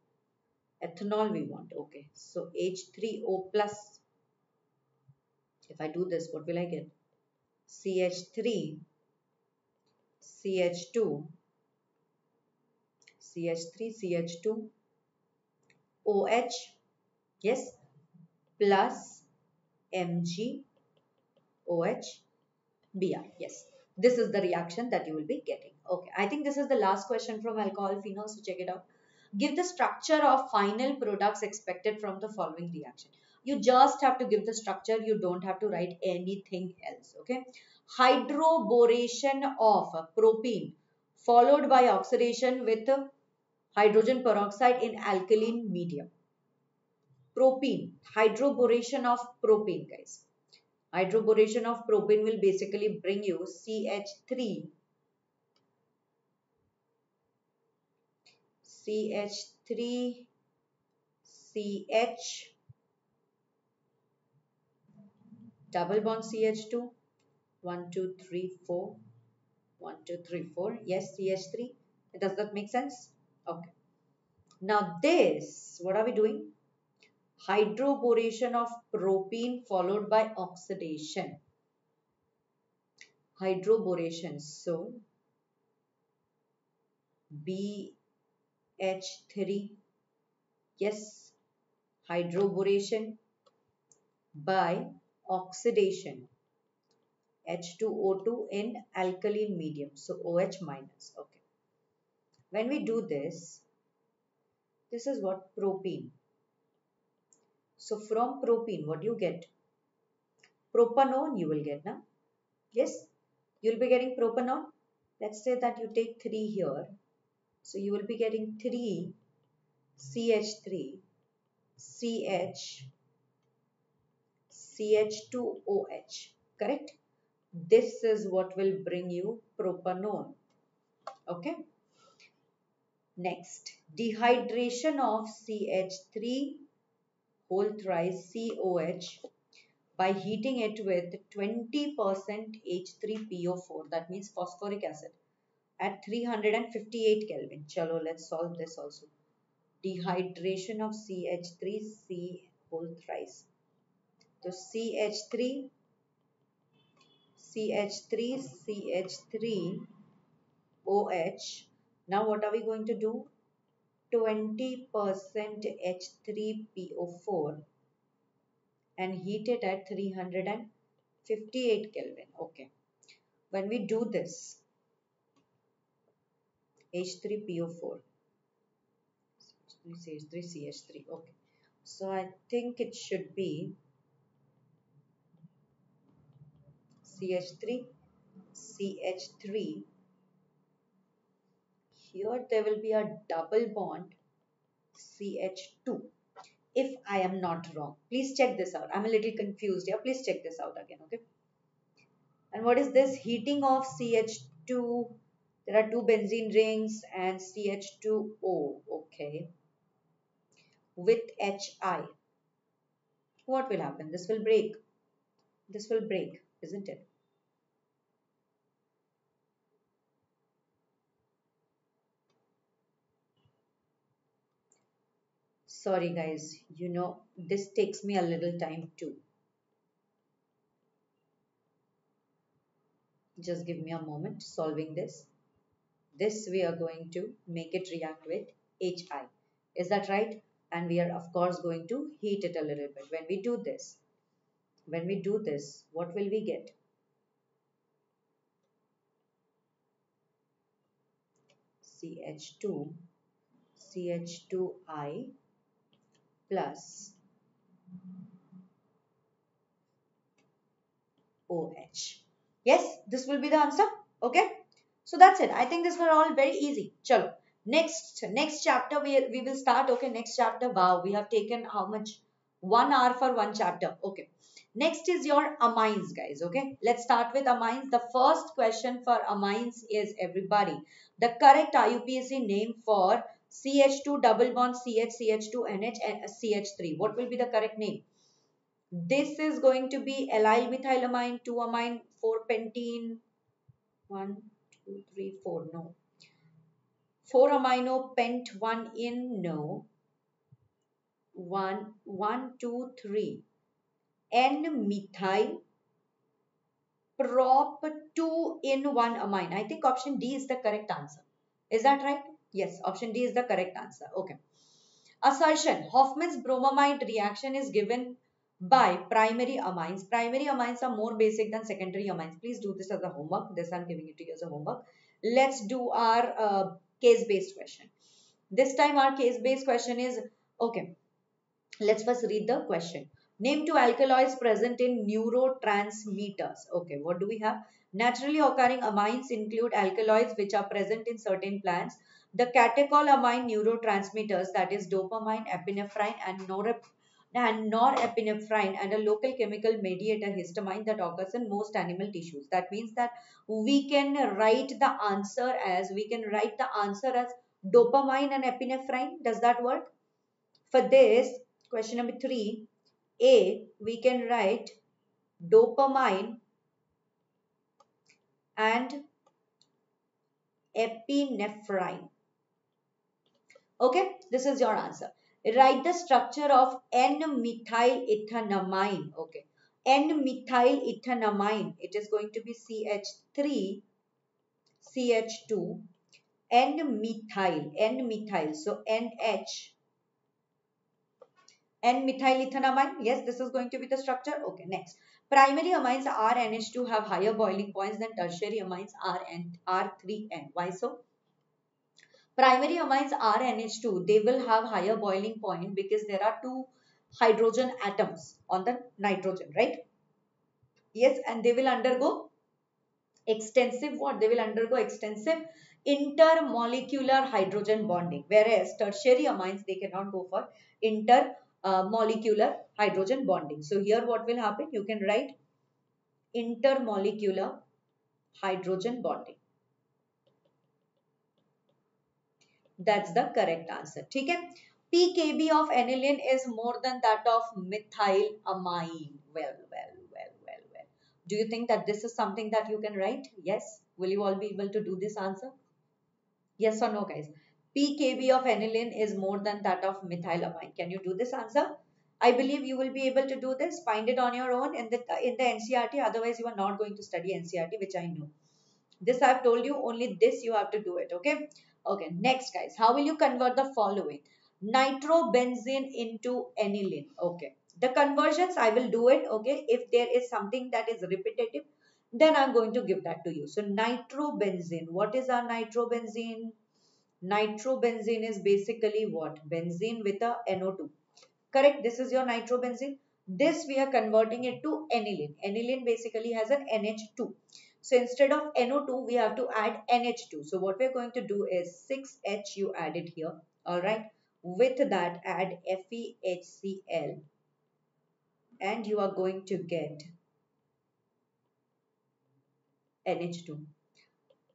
Ethanol we want. Okay. So H3O plus. If I do this, what will I get? CH3, CH2, CH3, CH2, OH, yes, plus Mg, OH, Br. Yes, this is the reaction that you will be getting. Okay, I think this is the last question from alcohol phenols, so check it out. Give the structure of final products expected from the following reaction. You just have to give the structure. You don't have to write anything else. Okay. Hydroboration of propene followed by oxidation with hydrogen peroxide in alkaline medium. Propene, hydroboration of propane, guys. Hydroboration of propane will basically bring you CH3, CH3, CH, double bond CH2, 1, 2, 3, 4, 1, 2, 3, 4. Yes, CH3. Does that make sense? Okay. Now this, what are we doing? Hydroboration of propene followed by oxidation. Hydroboration. So BH3, yes, hydroboration by oxidation, H2O2 in alkaline medium, so OH minus. Okay. When we do this, this is what? Propene. So from propene, what do you get? Propanone you will get now. Yes, you will be getting propanone. Let's say that you take 3 here. So you will be getting 3 CH3, CH, CH2OH. Correct? This is what will bring you propanone. Okay. Next, dehydration of CH3 whole thrice COH by heating it with 20% H3PO4, that means phosphoric acid, at 358 Kelvin. Chalo, let's solve this also. Dehydration of CH3C whole thrice. So CH3, CH3, CH3, OH. Now what are we going to do? 20% H3PO4 and heat it at 358 Kelvin. Okay. When we do this, H3PO4, CH3, CH3. Okay. So I think it should be CH3, CH3. Here there will be a double bond CH2. if I am not wrong. Please check this out. I'm a little confused here. Please check this out again, okay? And what is this? Heating of CH2. There are two benzene rings and CH2O, okay, with HI. What will happen? This will break. This will break, isn't it? Sorry guys, this takes me a little time too. Just give me a moment solving this. This we are going to make it react with HI. Is that right? And we are of course going to heat it a little bit. When we do this, what will we get? CH2, CH2I plus OH. Yes, this will be the answer. Okay. So that's it. I think these were all very easy. Chalo. Next chapter we will start. Okay. Next chapter. Wow. We have taken how much? 1 hour for one chapter. Okay. Next is your amines, guys. Okay. Let's start with amines. The first question for amines is everybody. The correct IUPAC name for CH2 double bond CH, CH2 NH and CH3. What will be the correct name? This is going to be allyl methylamine, 2-amine, 4-pentene, 1, 2, 3, 4, no. 4-amino, pent, 1 in, no. 1, 1, 2, 3. N-methyl, prop, 2 in 1 amine. I think option D is the correct answer. Is that right? Yes, option D is the correct answer. Okay. Assertion. Hoffman's bromamide reaction is given by primary amines. Primary amines are more basic than secondary amines. Please do this as a homework. This I'm giving it to you as a homework. Let's do our case-based question. This time our case-based question is, okay, let's first read the question. Name two alkaloids present in neurotransmitters. Okay, what do we have? Naturally occurring amines include alkaloids which are present in certain plants. The catecholamine neurotransmitters, that is dopamine, epinephrine and norepinephrine, and a local chemical mediator histamine that occurs in most animal tissues. That means that we can write the answer as dopamine and epinephrine. Does that work? For this, question number 3, A, we can write dopamine and epinephrine. Okay, this is your answer. Write the structure of N-methylethanamine. Okay, N-methylethanamine. It is going to be CH3, CH2, N-methyl. So NH. N-methylethanamine. Yes, this is going to be the structure. Okay, next. Primary amines RNH2 have higher boiling points than tertiary amines R3N. Why so? Primary amines RNH2, they will have higher boiling point because there are two hydrogen atoms on the nitrogen, right? Yes, and they will undergo extensive what? They will undergo extensive intermolecular hydrogen bonding, whereas tertiary amines, they cannot go for intermolecular hydrogen bonding. So here what will happen? You can write intermolecular hydrogen bonding. That's the correct answer. Okay? pKb of aniline is more than that of methylamine. Well. Do you think that this is something that you can write? Yes. Will you all be able to do this answer? Yes or no, guys? pKb of aniline is more than that of methylamine. Can you do this answer? I believe you will be able to do this. Find it on your own in the NCERT. Otherwise, you are not going to study NCERT, which I know. This I've told you, only this you have to do it, okay? Okay, next guys, how will you convert the following? Nitrobenzene into aniline, okay. The conversions, I will do it, okay. If there is something that is repetitive, then I'm going to give that to you. So nitrobenzene, what is our nitrobenzene? Nitrobenzene is basically what? Benzene with a NO2. Correct, this is your nitrobenzene. This we are converting it to aniline. Aniline basically has an NH2. So instead of NO2, we have to add NH2. So what we're going to do is 6H you added here. Alright. With that, add FeHCl and you are going to get NH2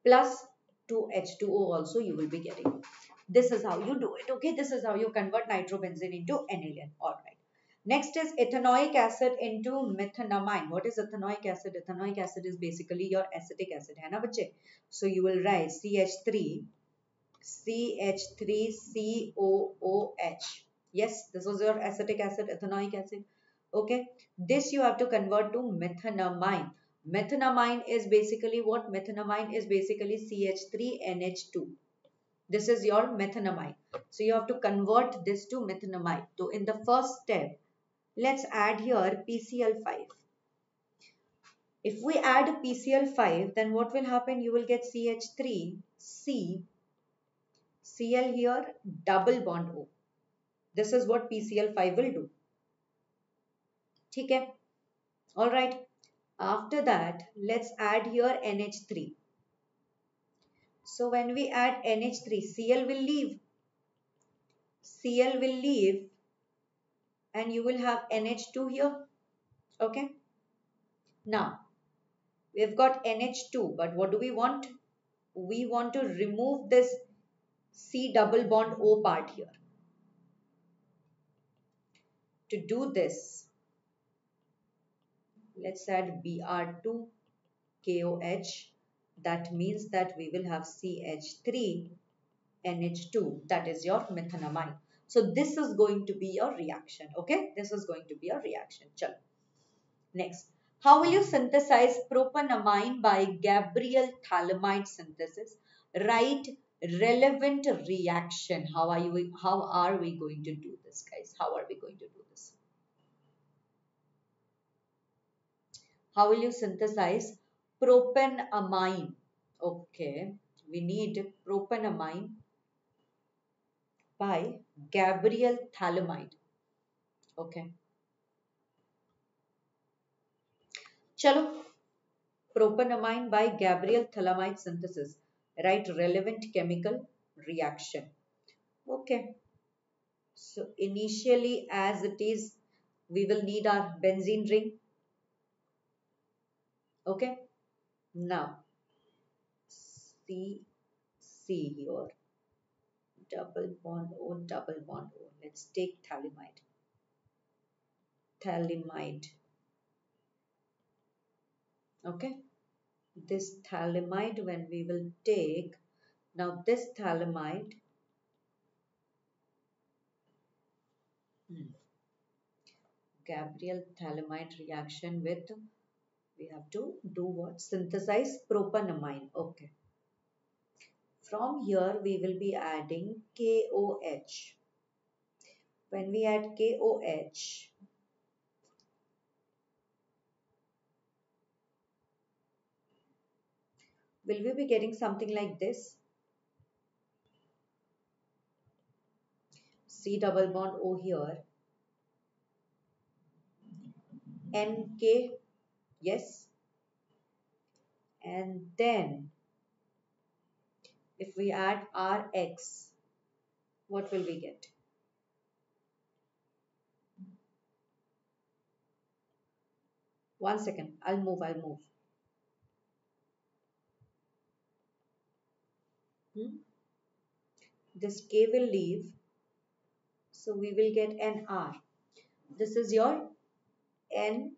plus 2H2O also you will be getting. This is how you do it, okay? This is how you convert nitrobenzene into aniline. All right. Next is ethanoic acid into methanamine. What is ethanoic acid? Ethanoic acid is basically your acetic acid, hai na bache? So you will write CH3COOH. Yes, this was your acetic acid, ethanoic acid. Okay, this you have to convert to methanamine. Methanamine is basically what? Methanamine is basically CH3NH2. This is your methanamine. So you have to convert this to methanamine. So in the first step, let's add here PCl5. If we add PCl5, then what will happen? You will get CH3, Cl here, double bond O. This is what PCl5 will do. Okay. All right. After that, let's add here NH3. So when we add NH3, Cl will leave. Cl will leave and you will have NH2 here. Okay. Now, we've got NH2, but what do we want? We want to remove this C double bond O part here. To do this, let's add Br2 KOH. That means that we will have CH3 NH2. That is your methanamine. So this is going to be your reaction. Okay, this is going to be your reaction. Chalo. Next, how will you synthesize propanamine by Gabriel phthalimide synthesis? Write relevant reaction. How are we going to do this, guys? How are we going to do this? How will you synthesize propanamine? Okay, we need propanamine by Gabriel phthalimide. Okay. Chalo, propanamine by Gabriel phthalimide synthesis. Write relevant chemical reaction. Okay. So initially as it is, we will need our benzene ring. Okay. Now, C here. Double bond O, double bond O. Let's take phthalimide. Phthalimide. Okay. This phthalimide when we will take, now this phthalimide, Gabriel phthalimide reaction with, we have to do what? Synthesize propanamine. Okay. From here we will be adding KOH. When we add KOH, will we be getting something like this? C double bond O here. NK, yes. And then if we add RX, what will we get? One second, I'll move. This K will leave, so we will get an R. This is your N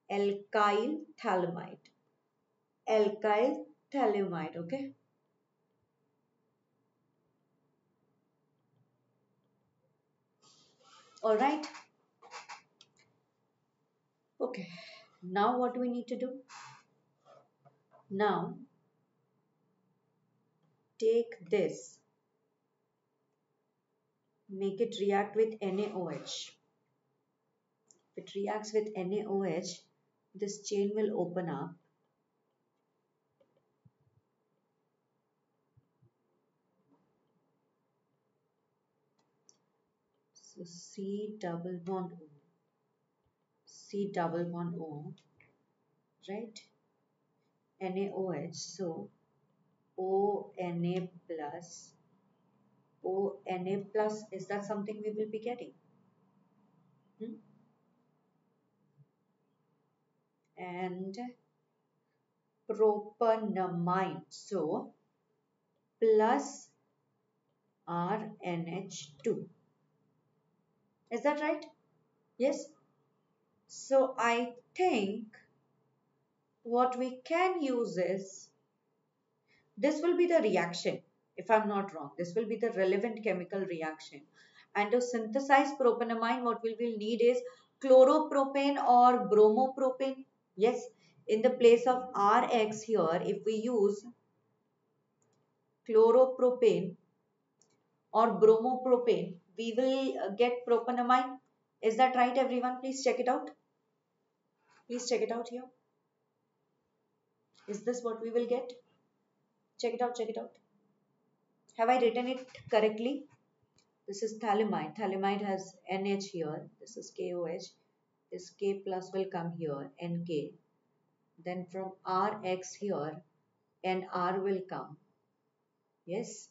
alkyl phthalimide. Alkyl phthalimide, okay? All right. Okay. Now what do we need to do? Now take this, make it react with NaOH. If it reacts with NaOH, this chain will open up. So C double bond O, C double bond O, right? NaOH, so ONA plus Na plus, is that something we will be getting? And propanamine, so plus RNH2. Is that right? Yes. So I think what we can use is, this will be the reaction, if I'm not wrong. This will be the relevant chemical reaction. And to synthesize propanamine, what we will need is chloropropane or bromopropane. Yes, in the place of Rx here, if we use chloropropane or bromopropane, we will get propanamine. Is that right, everyone? Please check it out. Please check it out here. Is this what we will get? Check it out, check it out. Have I written it correctly? This is phthalimide. Phthalimide has NH here. This is KOH. This K plus will come here, NK. Then from RX here, NR will come. Yes.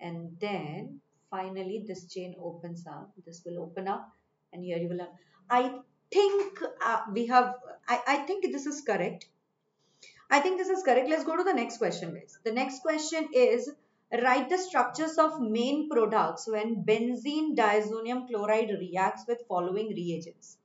And then finally this chain opens up. This will open up and here you will have. I think I think this is correct. I think this is correct. Let's go to the next question, guys. The next question is, write the structures of main products when benzene diazonium chloride reacts with following reagents.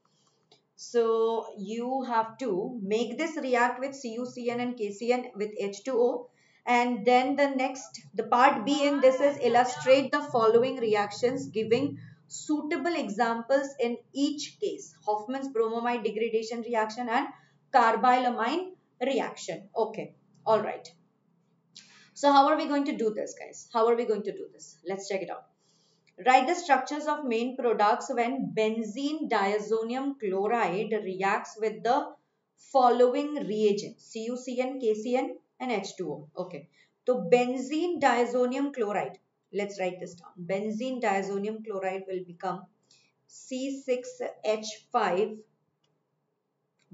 So you have to make this react with CuCN and KCN with H2O. And then the part B in this is illustrate the following reactions giving suitable examples in each case. Hoffman's bromamide degradation reaction and carbylamine reaction. Okay, all right. So how are we going to do this, guys? How are we going to do this? Let's check it out. Write the structures of main products when benzene diazonium chloride reacts with the following reagents: CuCN, KCN and H2O. Okay. So benzene diazonium chloride. Let's write this down. Benzene diazonium chloride will become C6H5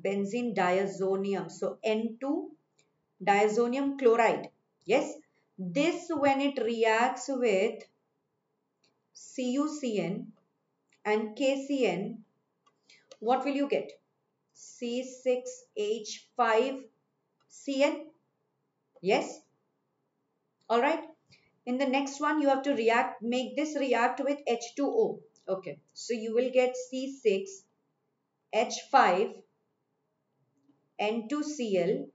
benzene diazonium. So N2 diazonium chloride. Yes. This when it reacts with CuCN and KCN, what will you get? C6H5Cn. Yes. All right. In the next one, you have to make this react with H2O. Okay. So you will get C6H5N2Cl.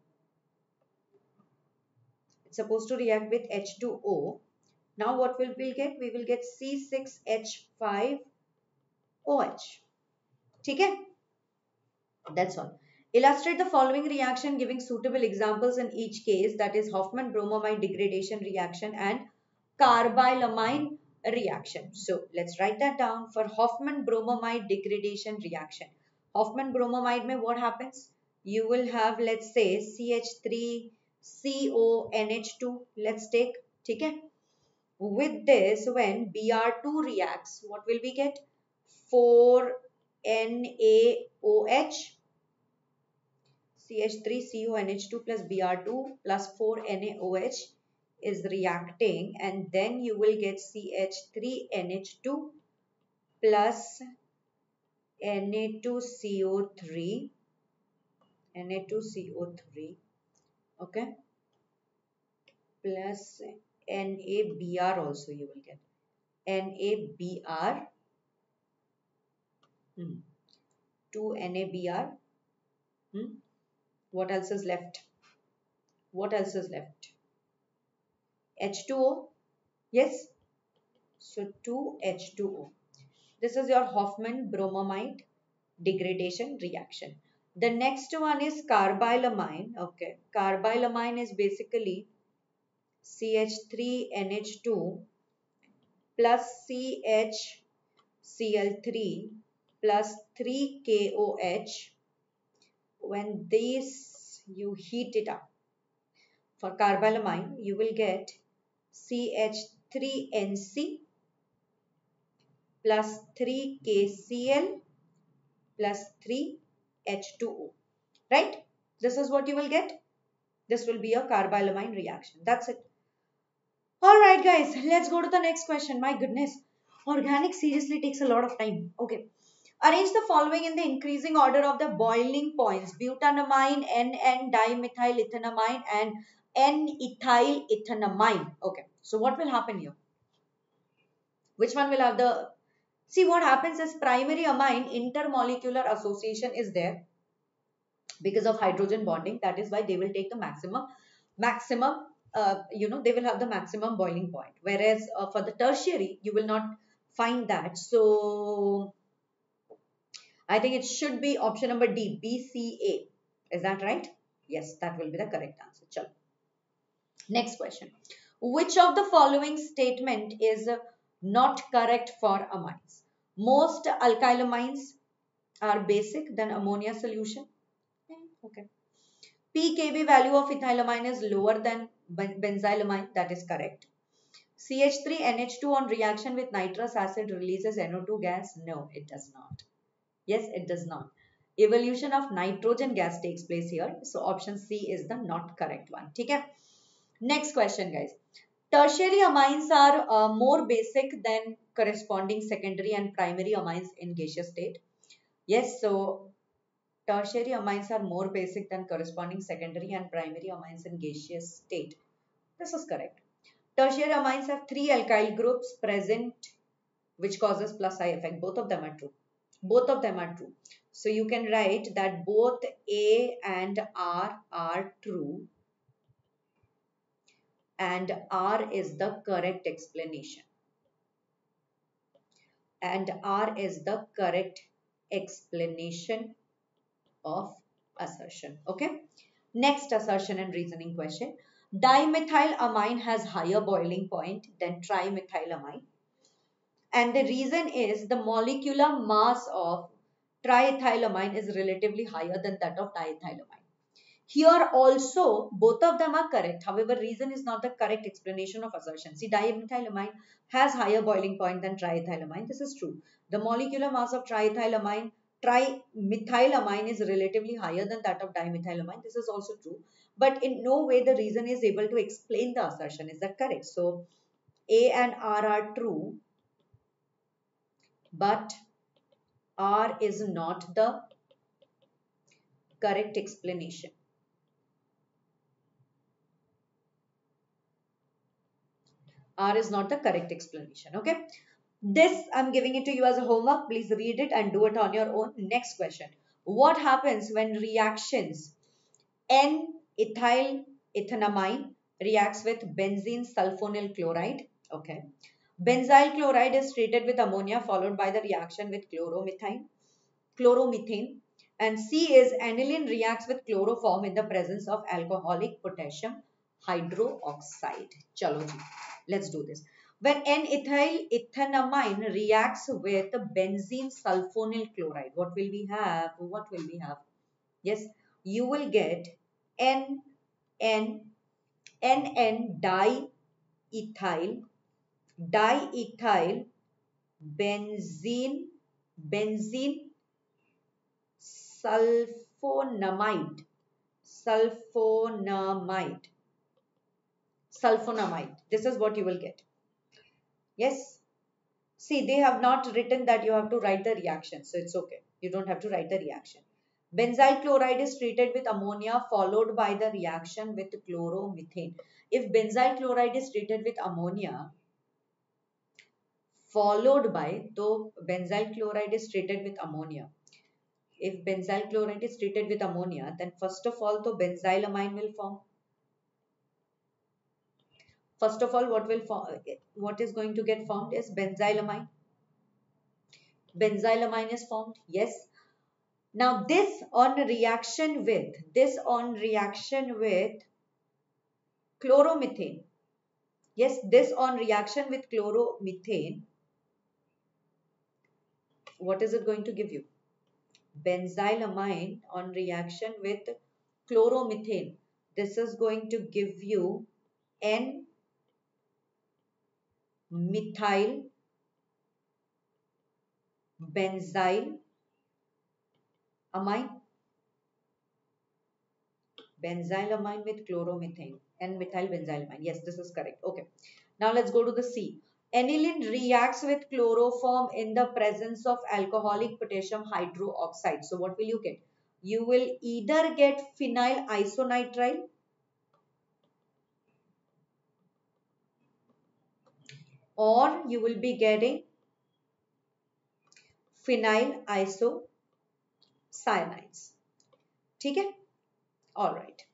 It's supposed to react with H2O. Now what will we get? We will get C6H5OH. Okay? That's all. Illustrate the following reaction giving suitable examples in each case, that is Hoffman bromamide degradation reaction and carbylamine reaction. So let's write that down. For Hoffman bromamide degradation reaction, Hoffman bromamide mein what happens? You will have, let's say, CH3CONH2. Let's take, okay? With this, when Br2 reacts, what will we get? 4NaOH. CH3CONH2 plus Br2 plus 4NaOH is reacting, and then you will get CH3NH2 plus Na2CO3, okay, plus NaBr also you will get. NaBr, 2 NaBr. What else is left? What else is left? H2O. Yes. So 2H2O. This is your Hoffman bromamide degradation reaction. The next one is carbylamine. Okay. Carbylamine is basically CH3NH2 plus CHCl3 plus 3KOH. When this you heat it up, for carbylamine you will get CH3NC plus 3KCl plus 3H2O. Right? This is what you will get. This will be a carbylamine reaction. That's it. All right, guys, let's go to the next question. My goodness, organic seriously takes a lot of time. Okay. Arrange the following in the increasing order of the boiling points: butanamine, N-N-dimethylethanamine, and N-ethylethanamine. Okay. So what will happen here? Which one will have the... See, what happens is primary amine intermolecular association is there because of hydrogen bonding. That is why they will take the maximum they will have the maximum boiling point, whereas for the tertiary you will not find that. So I think it should be option number D, BCA. Is that right? Yes, that will be the correct answer. Chalo. Next question. Which of the following statement is not correct for amines? Most alkylamines are basic than ammonia solution. Okay. pKb value of ethylamine is lower than benzylamine. That is correct. CH3NH2 on reaction with nitrous acid releases NO2 gas. No, it does not. Yes, it does not. Evolution of nitrogen gas takes place here. So option C is the not correct one. Okay. Next question, guys. Tertiary amines are more basic than corresponding secondary and primary amines in gaseous state. Yes, so tertiary amines are more basic than corresponding secondary and primary amines in gaseous state. This is correct. Tertiary amines have three alkyl groups present, which causes plus I effect. Both of them are true. Both of them are true. So you can write that both A and R are true, and R is the correct explanation. And R is the correct explanation of assertion. Okay. Next assertion and reasoning question. Dimethylamine has higher boiling point than trimethylamine. And the reason is the molecular mass of triethylamine is relatively higher than that of diethylamine. Here also, both of them are correct. However, reason is not the correct explanation of assertion. See, dimethylamine has higher boiling point than triethylamine. This is true. The molecular mass of trimethylamine is relatively higher than that of dimethylamine. This is also true. But in no way the reason is able to explain the assertion. Is that correct? So, A and R are true, but R is not the correct explanation. R is not the correct explanation. Okay. This I'm giving it to you as a homework. Please read it and do it on your own. Next question. What happens when reactions N-ethyl ethanamine reacts with benzene sulfonyl chloride? Okay. Benzyl chloride is treated with ammonia followed by the reaction with chloromethane. And C is aniline reacts with chloroform in the presence of alcoholic potassium hydroxide. Chalo ji, let's do this. When N-ethyl ethanamine reacts with benzene sulfonyl chloride, what will we have? What will we have? Yes, you will get N N N N diethyl benzene sulfonamide sulfonamide. This is what you will get. Yes. See, they have not written that you have to write the reaction, so it's okay. You don't have to write the reaction. Benzyl chloride is treated with ammonia followed by the reaction with chloromethane. If benzyl chloride is treated with ammonia followed by, though benzyl chloride is treated with ammonia. If benzyl chloride is treated with ammonia, then first of all, the benzylamine will form. First of all, what is going to get formed is benzylamine. Benzylamine is formed. Yes. Now this on reaction with chloromethane. Yes, this on reaction with chloromethane. What is it going to give you? Benzylamine on reaction with chloromethane. This is going to give you N-methyl benzyl amine. Benzylamine with chloromethane. N-methyl benzylamine. Yes, this is correct. Okay. Now let's go to the C. Aniline reacts with chloroform in the presence of alcoholic potassium hydroxide. So what will you get? You will either get phenyl isonitrile or you will be getting phenyl isocyanides. ठीक है? All right.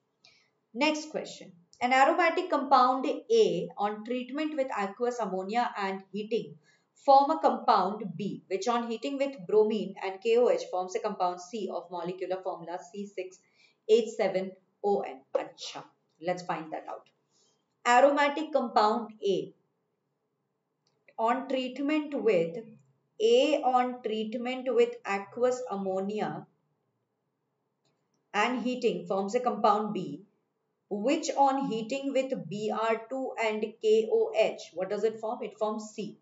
Next question. An aromatic compound A on treatment with aqueous ammonia and heating form a compound B, which on heating with bromine and KOH forms a compound C of molecular formula C6H7ON. Acha. Let's find that out. Aromatic compound A on treatment with aqueous ammonia and heating forms a compound B, which on heating with Br2 and KOH, what does it form? It forms C.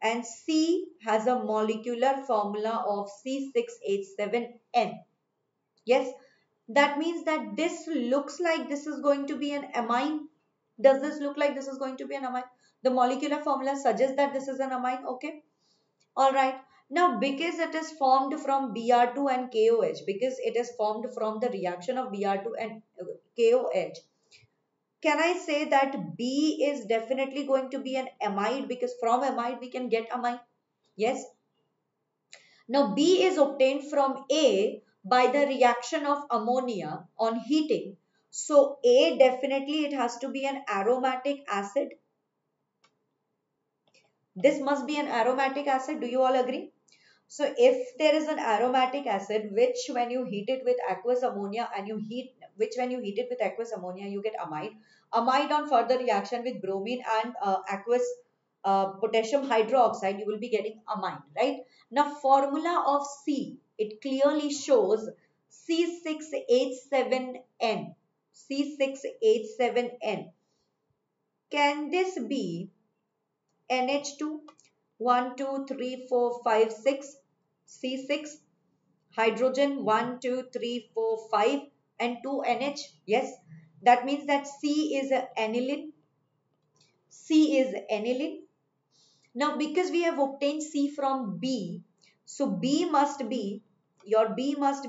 And C has a molecular formula of C6H7N. Yes, that means that this looks like this is going to be an amine. Does this look like this is going to be an amine? The molecular formula suggests that this is an amine. Okay. All right. Now, because it is formed from Br2 and KOH, because it is formed from the reaction of Br2 and KOH, can I say that B is definitely going to be an amide, because from amide we can get amine? Yes. Now, B is obtained from A by the reaction of ammonia on heating. So, A definitely it has to be an aromatic acid. This must be an aromatic acid. Do you all agree? So if there is an aromatic acid, which when you heat it with aqueous ammonia and you get amide. Amide on further reaction with bromine and aqueous potassium hydroxide, you will be getting amide, right? Now formula of C, it clearly shows C6H7N. C6H7N. Can this be NH2? 1, 2, 3, 4, 5, 6, C6, hydrogen 1, 2, 3, 4, 5 and 2 NH. Yes, that means that C is aniline. C is aniline. Now because we have obtained C from B, so your B must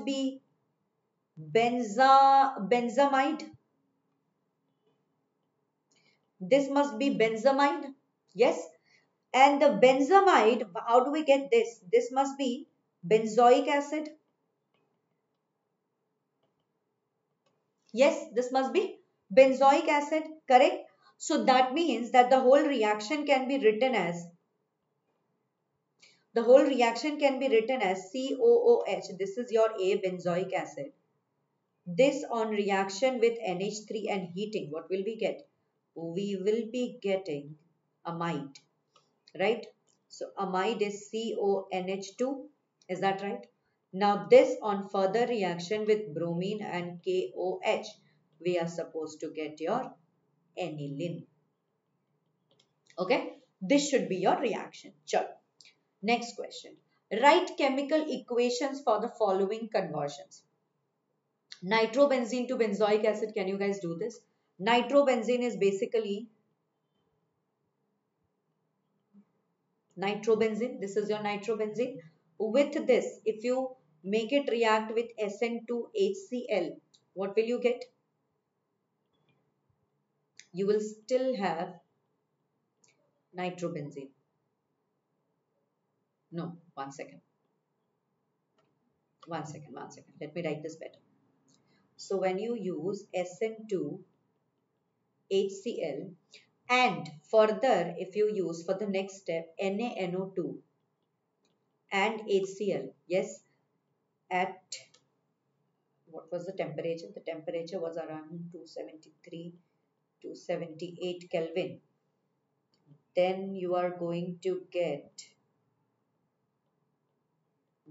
be benzamide. This must be benzamide. Yes. And the benzamide, how do we get this? This must be benzoic acid. Yes, this must be benzoic acid, correct? So that means that the whole reaction can be written as COOH. This is your A, benzoic acid. This on reaction with NH3 and heating, what will we get? We will be getting amide, right? So amide is CONH2. Is that right? Now this on further reaction with bromine and KOH, we are supposed to get your aniline. Okay, this should be your reaction. Sure. Next question. Write chemical equations for the following conversions. Nitrobenzene to benzoic acid. Can you guys do this? Nitrobenzene is basically nitrobenzene. This is your nitrobenzene. With this, if you make it react with SN2HCl, what will you get? You will still have nitrobenzene. No, one second. Let me write this better. So when you use SN2HCl and further if you use for the next step NaNO2 and HCl, yes, at what was the temperature? The temperature was around 273, 278 Kelvin. Then you are going to get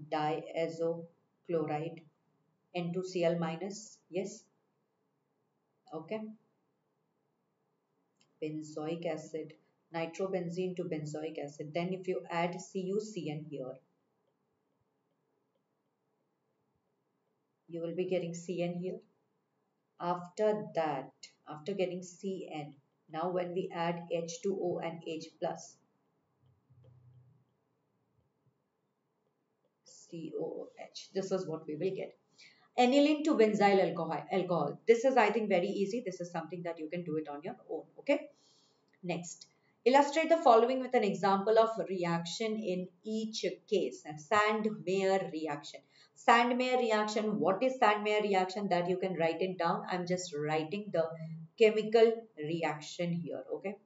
diazochloride N2Cl minus, yes, okay, benzoic acid, nitrobenzene to benzoic acid. Then if you add CuCN here, you will be getting Cn here. After that, after getting Cn, Now when we add H2O and H plus, COOH, this is what we will get. Aniline to benzyl alcohol. This is, I think, very easy. This is something that you can do it on your own. Okay. Next, illustrate the following with an example of reaction in each case. Sand-Meyer reaction. Sand-Meyer reaction. What is Sand-Meyer reaction? That you can write it down. I'm just writing the chemical reaction here. Okay.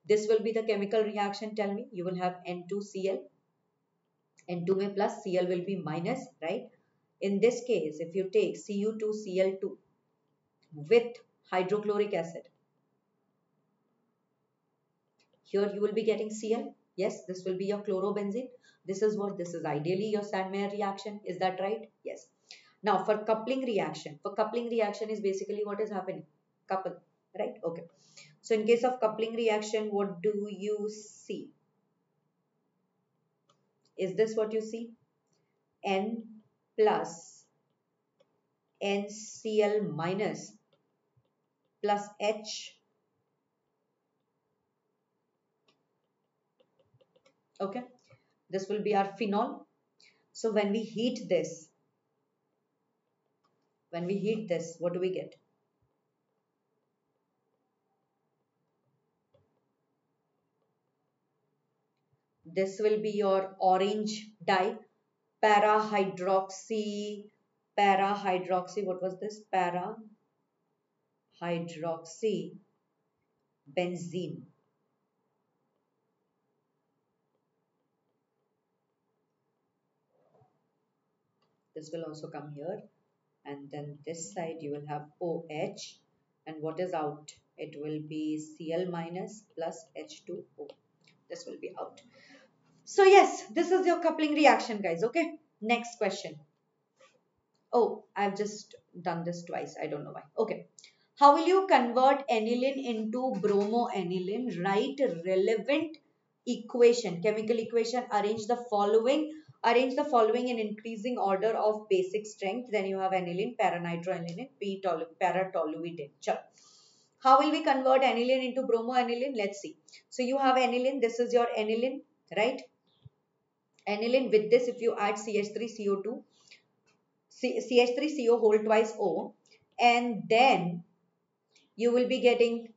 This will be the chemical reaction. Tell me. You will have N2Cl. N2 may plus, Cl will be minus, right? In this case, if you take Cu2Cl2 with hydrochloric acid, here you will be getting Cl. Yes, this will be your chlorobenzene. This is what this is ideally your Sandmeyer reaction. Is that right? Yes. Now for coupling reaction is basically what is happening. Couple, right? Okay. So in case of coupling reaction, what do you see? Is this what you see? N plus NCl minus plus H. Okay. This will be our phenol. So when we heat this, what do we get? This will be your orange dye, parahydroxy, what was this? Parahydroxy benzene. This will also come here, and then this side you will have OH, and what is out? It will be Cl minus plus H2O. This will be out. So yes, this is your coupling reaction, guys. Okay, next question. Oh, I've just done this twice. I don't know why. Okay. How will you convert aniline into bromoaniline? Write relevant equation, chemical equation. Arrange the following. Arrange the following in increasing order of basic strength. Then you have aniline, para-nitroaniline, para-toluidine. How will we convert aniline into bromoaniline? Let's see. So you have aniline. This is your aniline, right? Aniline, with this, if you add CH3CO2, CH3CO whole twice O, and then you will be getting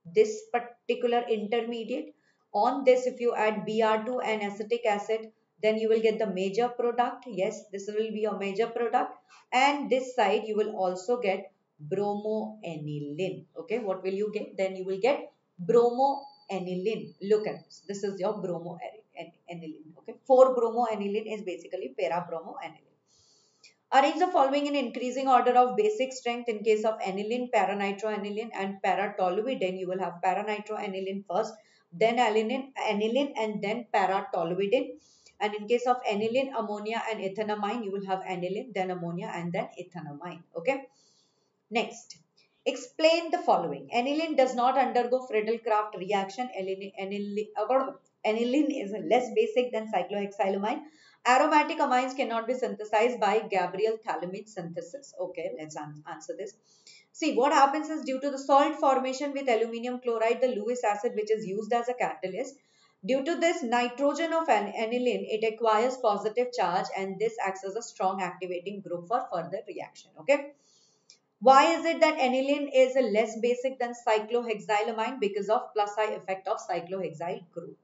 this particular intermediate. On this, if you add Br2 and acetic acid, then you will get the major product. Yes, this will be your major product. And this side, you will also get bromoaniline. Okay, what will you get? Then you will get bromoaniline. Look at this. This is your bromoaniline. Okay, 4-bromoaniline is basically para-bromoaniline. Arrange the following in increasing order of basic strength. In case of aniline, para-nitroaniline and para-toluidine, you will have para-nitroaniline first, then aniline and then para-toluidine. And in case of aniline, ammonia and ethanamine, you will have aniline, then ammonia and then ethanamine. Okay. Next, explain the following. Aniline does not undergo Friedel-Crafts reaction. Aniline is less basic than cyclohexylamine. Aromatic amines cannot be synthesized by Gabriel Thallamide synthesis. Okay, let's answer this. See, what happens is due to the salt formation with aluminum chloride, the Lewis acid, which is used as a catalyst, due to this nitrogen of aniline, it acquires positive charge, and this acts as a strong activating group for further reaction. Okay. Why is it that aniline is less basic than cyclohexylamine? Because of plus I effect of cyclohexyl group.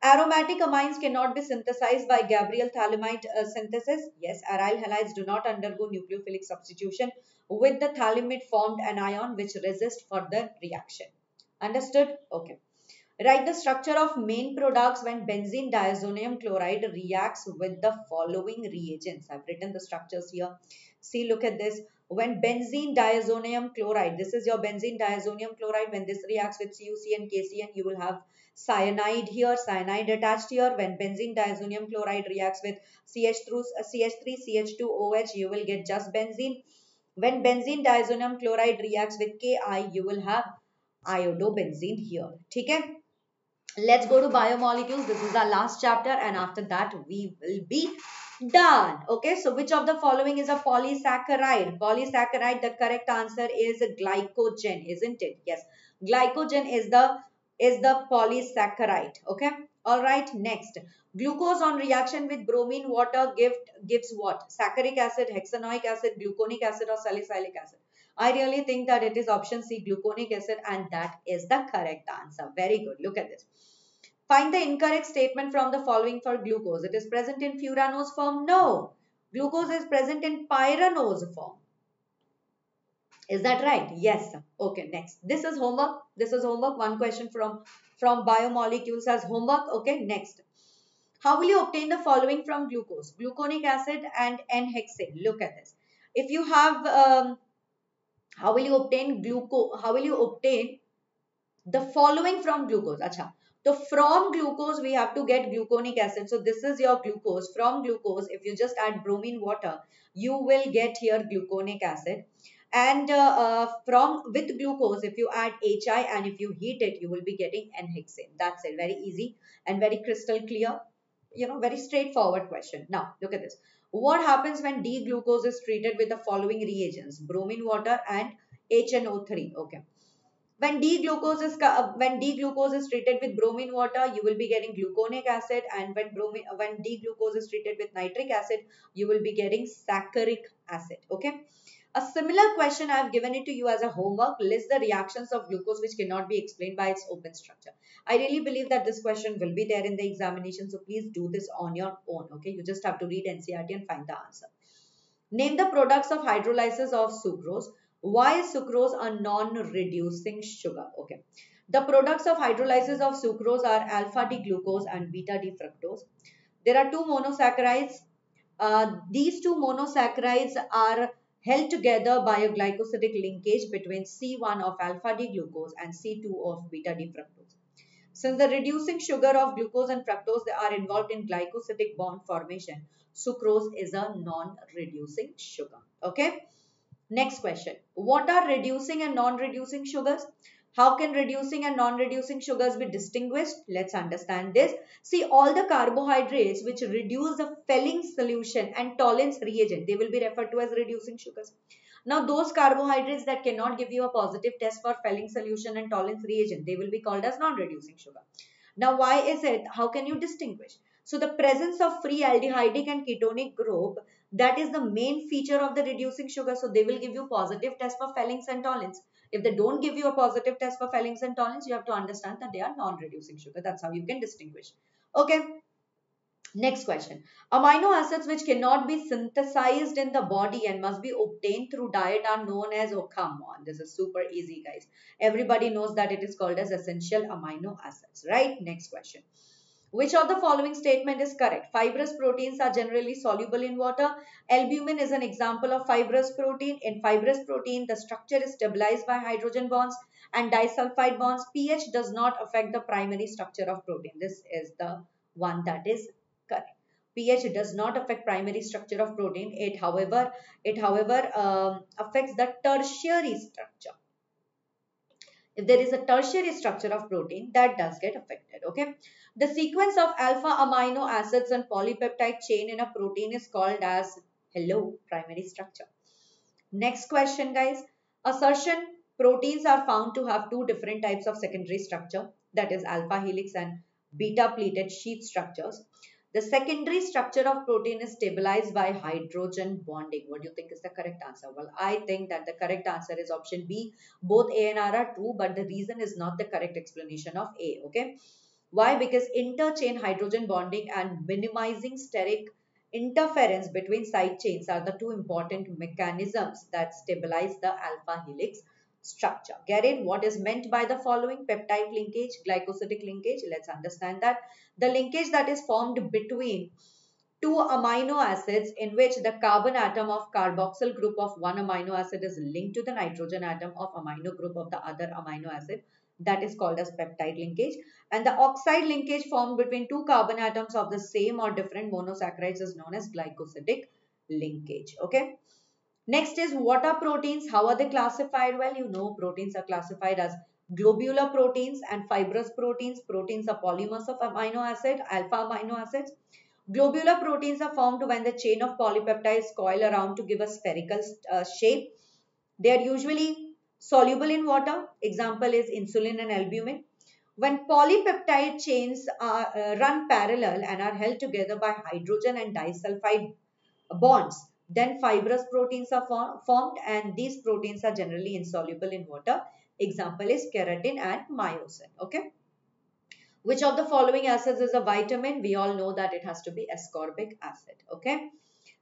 Aromatic amines cannot be synthesized by Gabriel Thallamide synthesis. Yes, aryl halides do not undergo nucleophilic substitution with the thallamide formed anion which resist further reaction. Understood? Okay. Write the structure of main products when benzene diazonium chloride reacts with the following reagents. I've written the structures here. See, look at this. When benzene diazonium chloride, this is your benzene diazonium chloride. When this reacts with CuC and KCN, you will have cyanide here, cyanide attached here. When benzene diazonium chloride reacts with CH3, CH2OH, you will get just benzene. When benzene diazonium chloride reacts with Ki, you will have iodobenzene here. Okay? Let's go to biomolecules. This is our last chapter, and after that we will be done. Okay, so which of the following is a polysaccharide? Polysaccharide, the correct answer is glycogen, isn't it? Yes, glycogen is the polysaccharide. Okay, all right. Next, glucose on reaction with bromine water gives what? Saccharic acid, hexanoic acid, gluconic acid, or salicylic acid? I really think that it is option C, gluconic acid, and that is the correct answer. Very good. Look at this. Find the incorrect statement from the following for glucose. It is present in furanose form. No. Glucose is present in pyranose form. Is that right? Yes. Okay, next. This is homework. This is homework. One question from biomolecules as homework. Okay, next. How will you obtain the following from glucose? Gluconic acid and N-hexane. Look at this. If you have, how will you obtain How will you obtain the following from glucose? Acha. So from glucose, we have to get gluconic acid. So this is your glucose. From glucose, if you just add bromine water, you will get here gluconic acid. And from with glucose, if you add HI and if you heat it, you will be getting N-hexane. That's it. Very easy and very crystal clear. You know, very straightforward question. Now, look at this. What happens when D-glucose is treated with the following reagents? Bromine water and HNO3. Okay. When D-glucose is treated with bromine water, you will be getting gluconic acid, and when D-glucose is treated with nitric acid, you will be getting saccharic acid. Okay. A similar question I have given it to you as a homework. List the reactions of glucose which cannot be explained by its open structure. I really believe that this question will be there in the examination, so please do this on your own. Okay. You just have to read NCERT and find the answer. Name the products of hydrolysis of sucrose. Why is sucrose a non-reducing sugar? Okay. The products of hydrolysis of sucrose are alpha D glucose and beta D fructose. There are two monosaccharides. These two monosaccharides are held together by a glycosidic linkage between C1 of alpha D glucose and C2 of beta D fructose. Since the reducing sugar of glucose and fructose are involved in glycosidic bond formation, sucrose is a non-reducing sugar. Okay. Next question. What are reducing and non-reducing sugars? How can reducing and non-reducing sugars be distinguished? Let's understand this. See, all the carbohydrates which reduce the Fehling solution and Tollens reagent, they will be referred to as reducing sugars. Now, those carbohydrates that cannot give you a positive test for Fehling solution and Tollens reagent, they will be called as non-reducing sugar. Now, why is it? How can you distinguish? So, the presence of free aldehydic and ketonic group, that is the main feature of the reducing sugar. So, they will give you positive test for Fehling's and Tollens. If they don't give you a positive test for Fehling's and Tollens, you have to understand that they are non-reducing sugar. That's how you can distinguish. Okay. Next question. Amino acids which cannot be synthesized in the body and must be obtained through diet are known as, oh come on, this is super easy guys. Everybody knows that it is called as essential amino acids, right? Next question. Which of the following statement is correct? Fibrous proteins are generally soluble in water. Albumin is an example of fibrous protein. In fibrous protein, the structure is stabilized by hydrogen bonds and disulfide bonds. pH does not affect the primary structure of protein. This is the one that is correct. pH does not affect primary structure of protein. It however affects the tertiary structure. If there is a tertiary structure of protein, that does get affected. Okay. The sequence of alpha amino acids and polypeptide chain in a protein is called as, hello, primary structure. Next question, guys. Assertion: proteins are found to have two different types of secondary structure, that is alpha helix and beta pleated sheath structures. The secondary structure of protein is stabilized by hydrogen bonding. What do you think is the correct answer? Well, I think that the correct answer is option B. Both A and R are true, but the reason is not the correct explanation of A. Okay. Why? Because interchain hydrogen bonding and minimizing steric interference between side chains are the two important mechanisms that stabilize the alpha helix structure. Get it? What is meant by the following? Peptide linkage, glycosidic linkage. Let's understand that. The linkage that is formed between two amino acids in which the carbon atom of carboxyl group of one amino acid is linked to the nitrogen atom of amino group of the other amino acid, that is called as peptide linkage. And the oxide linkage formed between two carbon atoms of the same or different monosaccharides is known as glycosidic linkage. Okay. Next is, what are proteins? How are they classified? Well, you know, proteins are classified as Globular proteins and fibrous proteins. Proteins are polymers of amino acid, alpha amino acids. Globular proteins are formed when the chain of polypeptides coil around to give a spherical shape. They are usually soluble in water. Example is insulin and albumin. When polypeptide chains run parallel and are held together by hydrogen and disulfide bonds, then fibrous proteins are formed, and these proteins are generally insoluble in water. Example is keratin and myosin. Okay. Which of the following acids is a vitamin? We all know that it has to be ascorbic acid. Okay.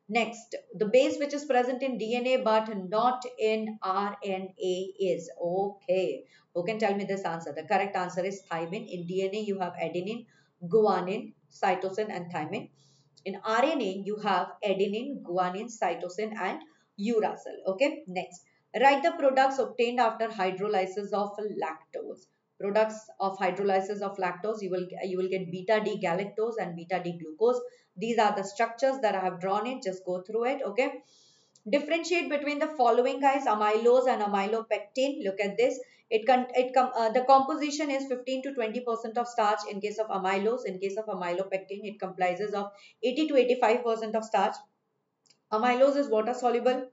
Next, the base which is present in DNA but not in RNA is, okay. Who can tell me this answer? The correct answer is thymine. In DNA, you have adenine, guanine, cytosine, and thymine. In RNA, you have adenine, guanine, cytosine, and uracil. Okay. Next, write the products obtained after hydrolysis of lactose. Products of hydrolysis of lactose, you will get beta D galactose and beta D glucose. These are the structures that I have drawn it. Just go through it. Okay. Differentiate between the following guys: amylose and amylopectin. Look at this. The composition is 15 to 20% of starch in case of amylose. In case of amylopectin, it comprises of 80 to 85% of starch. Amylose is water soluble.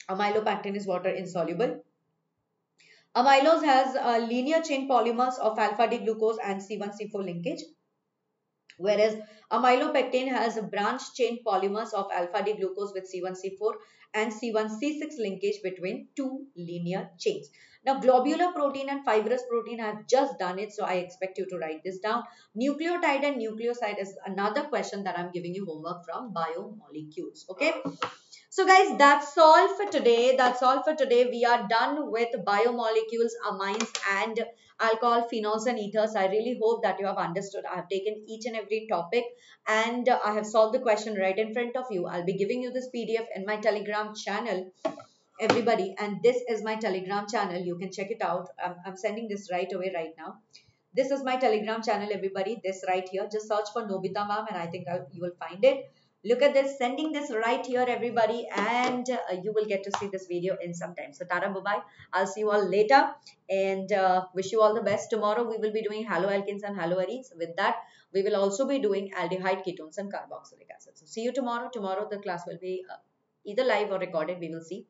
Amylopectin is water insoluble. Amylose has linear chain polymers of alpha D glucose and C1C4 linkage, whereas amylopectin has a branch chain polymers of alpha D glucose with C1C4 and C1C6 linkage between two linear chains. Now, globular protein and fibrous protein, I have just done it, so I expect you to write this down. Nucleotide and nucleoside is another question that I'm giving you homework from biomolecules. Okay. So guys, that's all for today. That's all for today. We are done with biomolecules, amines, and alcohol, phenols, and ethers. I really hope that you have understood. I have taken each and every topic and I have solved the question right in front of you. I'll be giving you this PDF in my Telegram channel, everybody. And this is my Telegram channel. You can check it out. I'm sending this right away right now. This is my Telegram channel, everybody. This right here. Just search for Nobita Ma'am and I think you will find it. Look at this, sending this right here, everybody, and you will get to see this video in some time. So tata, bye-bye. I'll see you all later and wish you all the best. Tomorrow we will be doing haloalkanes and haloarenes. With that, we will also be doing aldehyde, ketones, and carboxylic acid. So see you tomorrow. Tomorrow the class will be either live or recorded. We will see.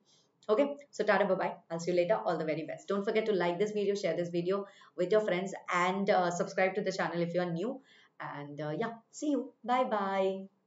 Okay, so tata, bye-bye. I'll see you later. All the very best. Don't forget to like this video, share this video with your friends, and subscribe to the channel if you are new. And yeah, see you. Bye-bye.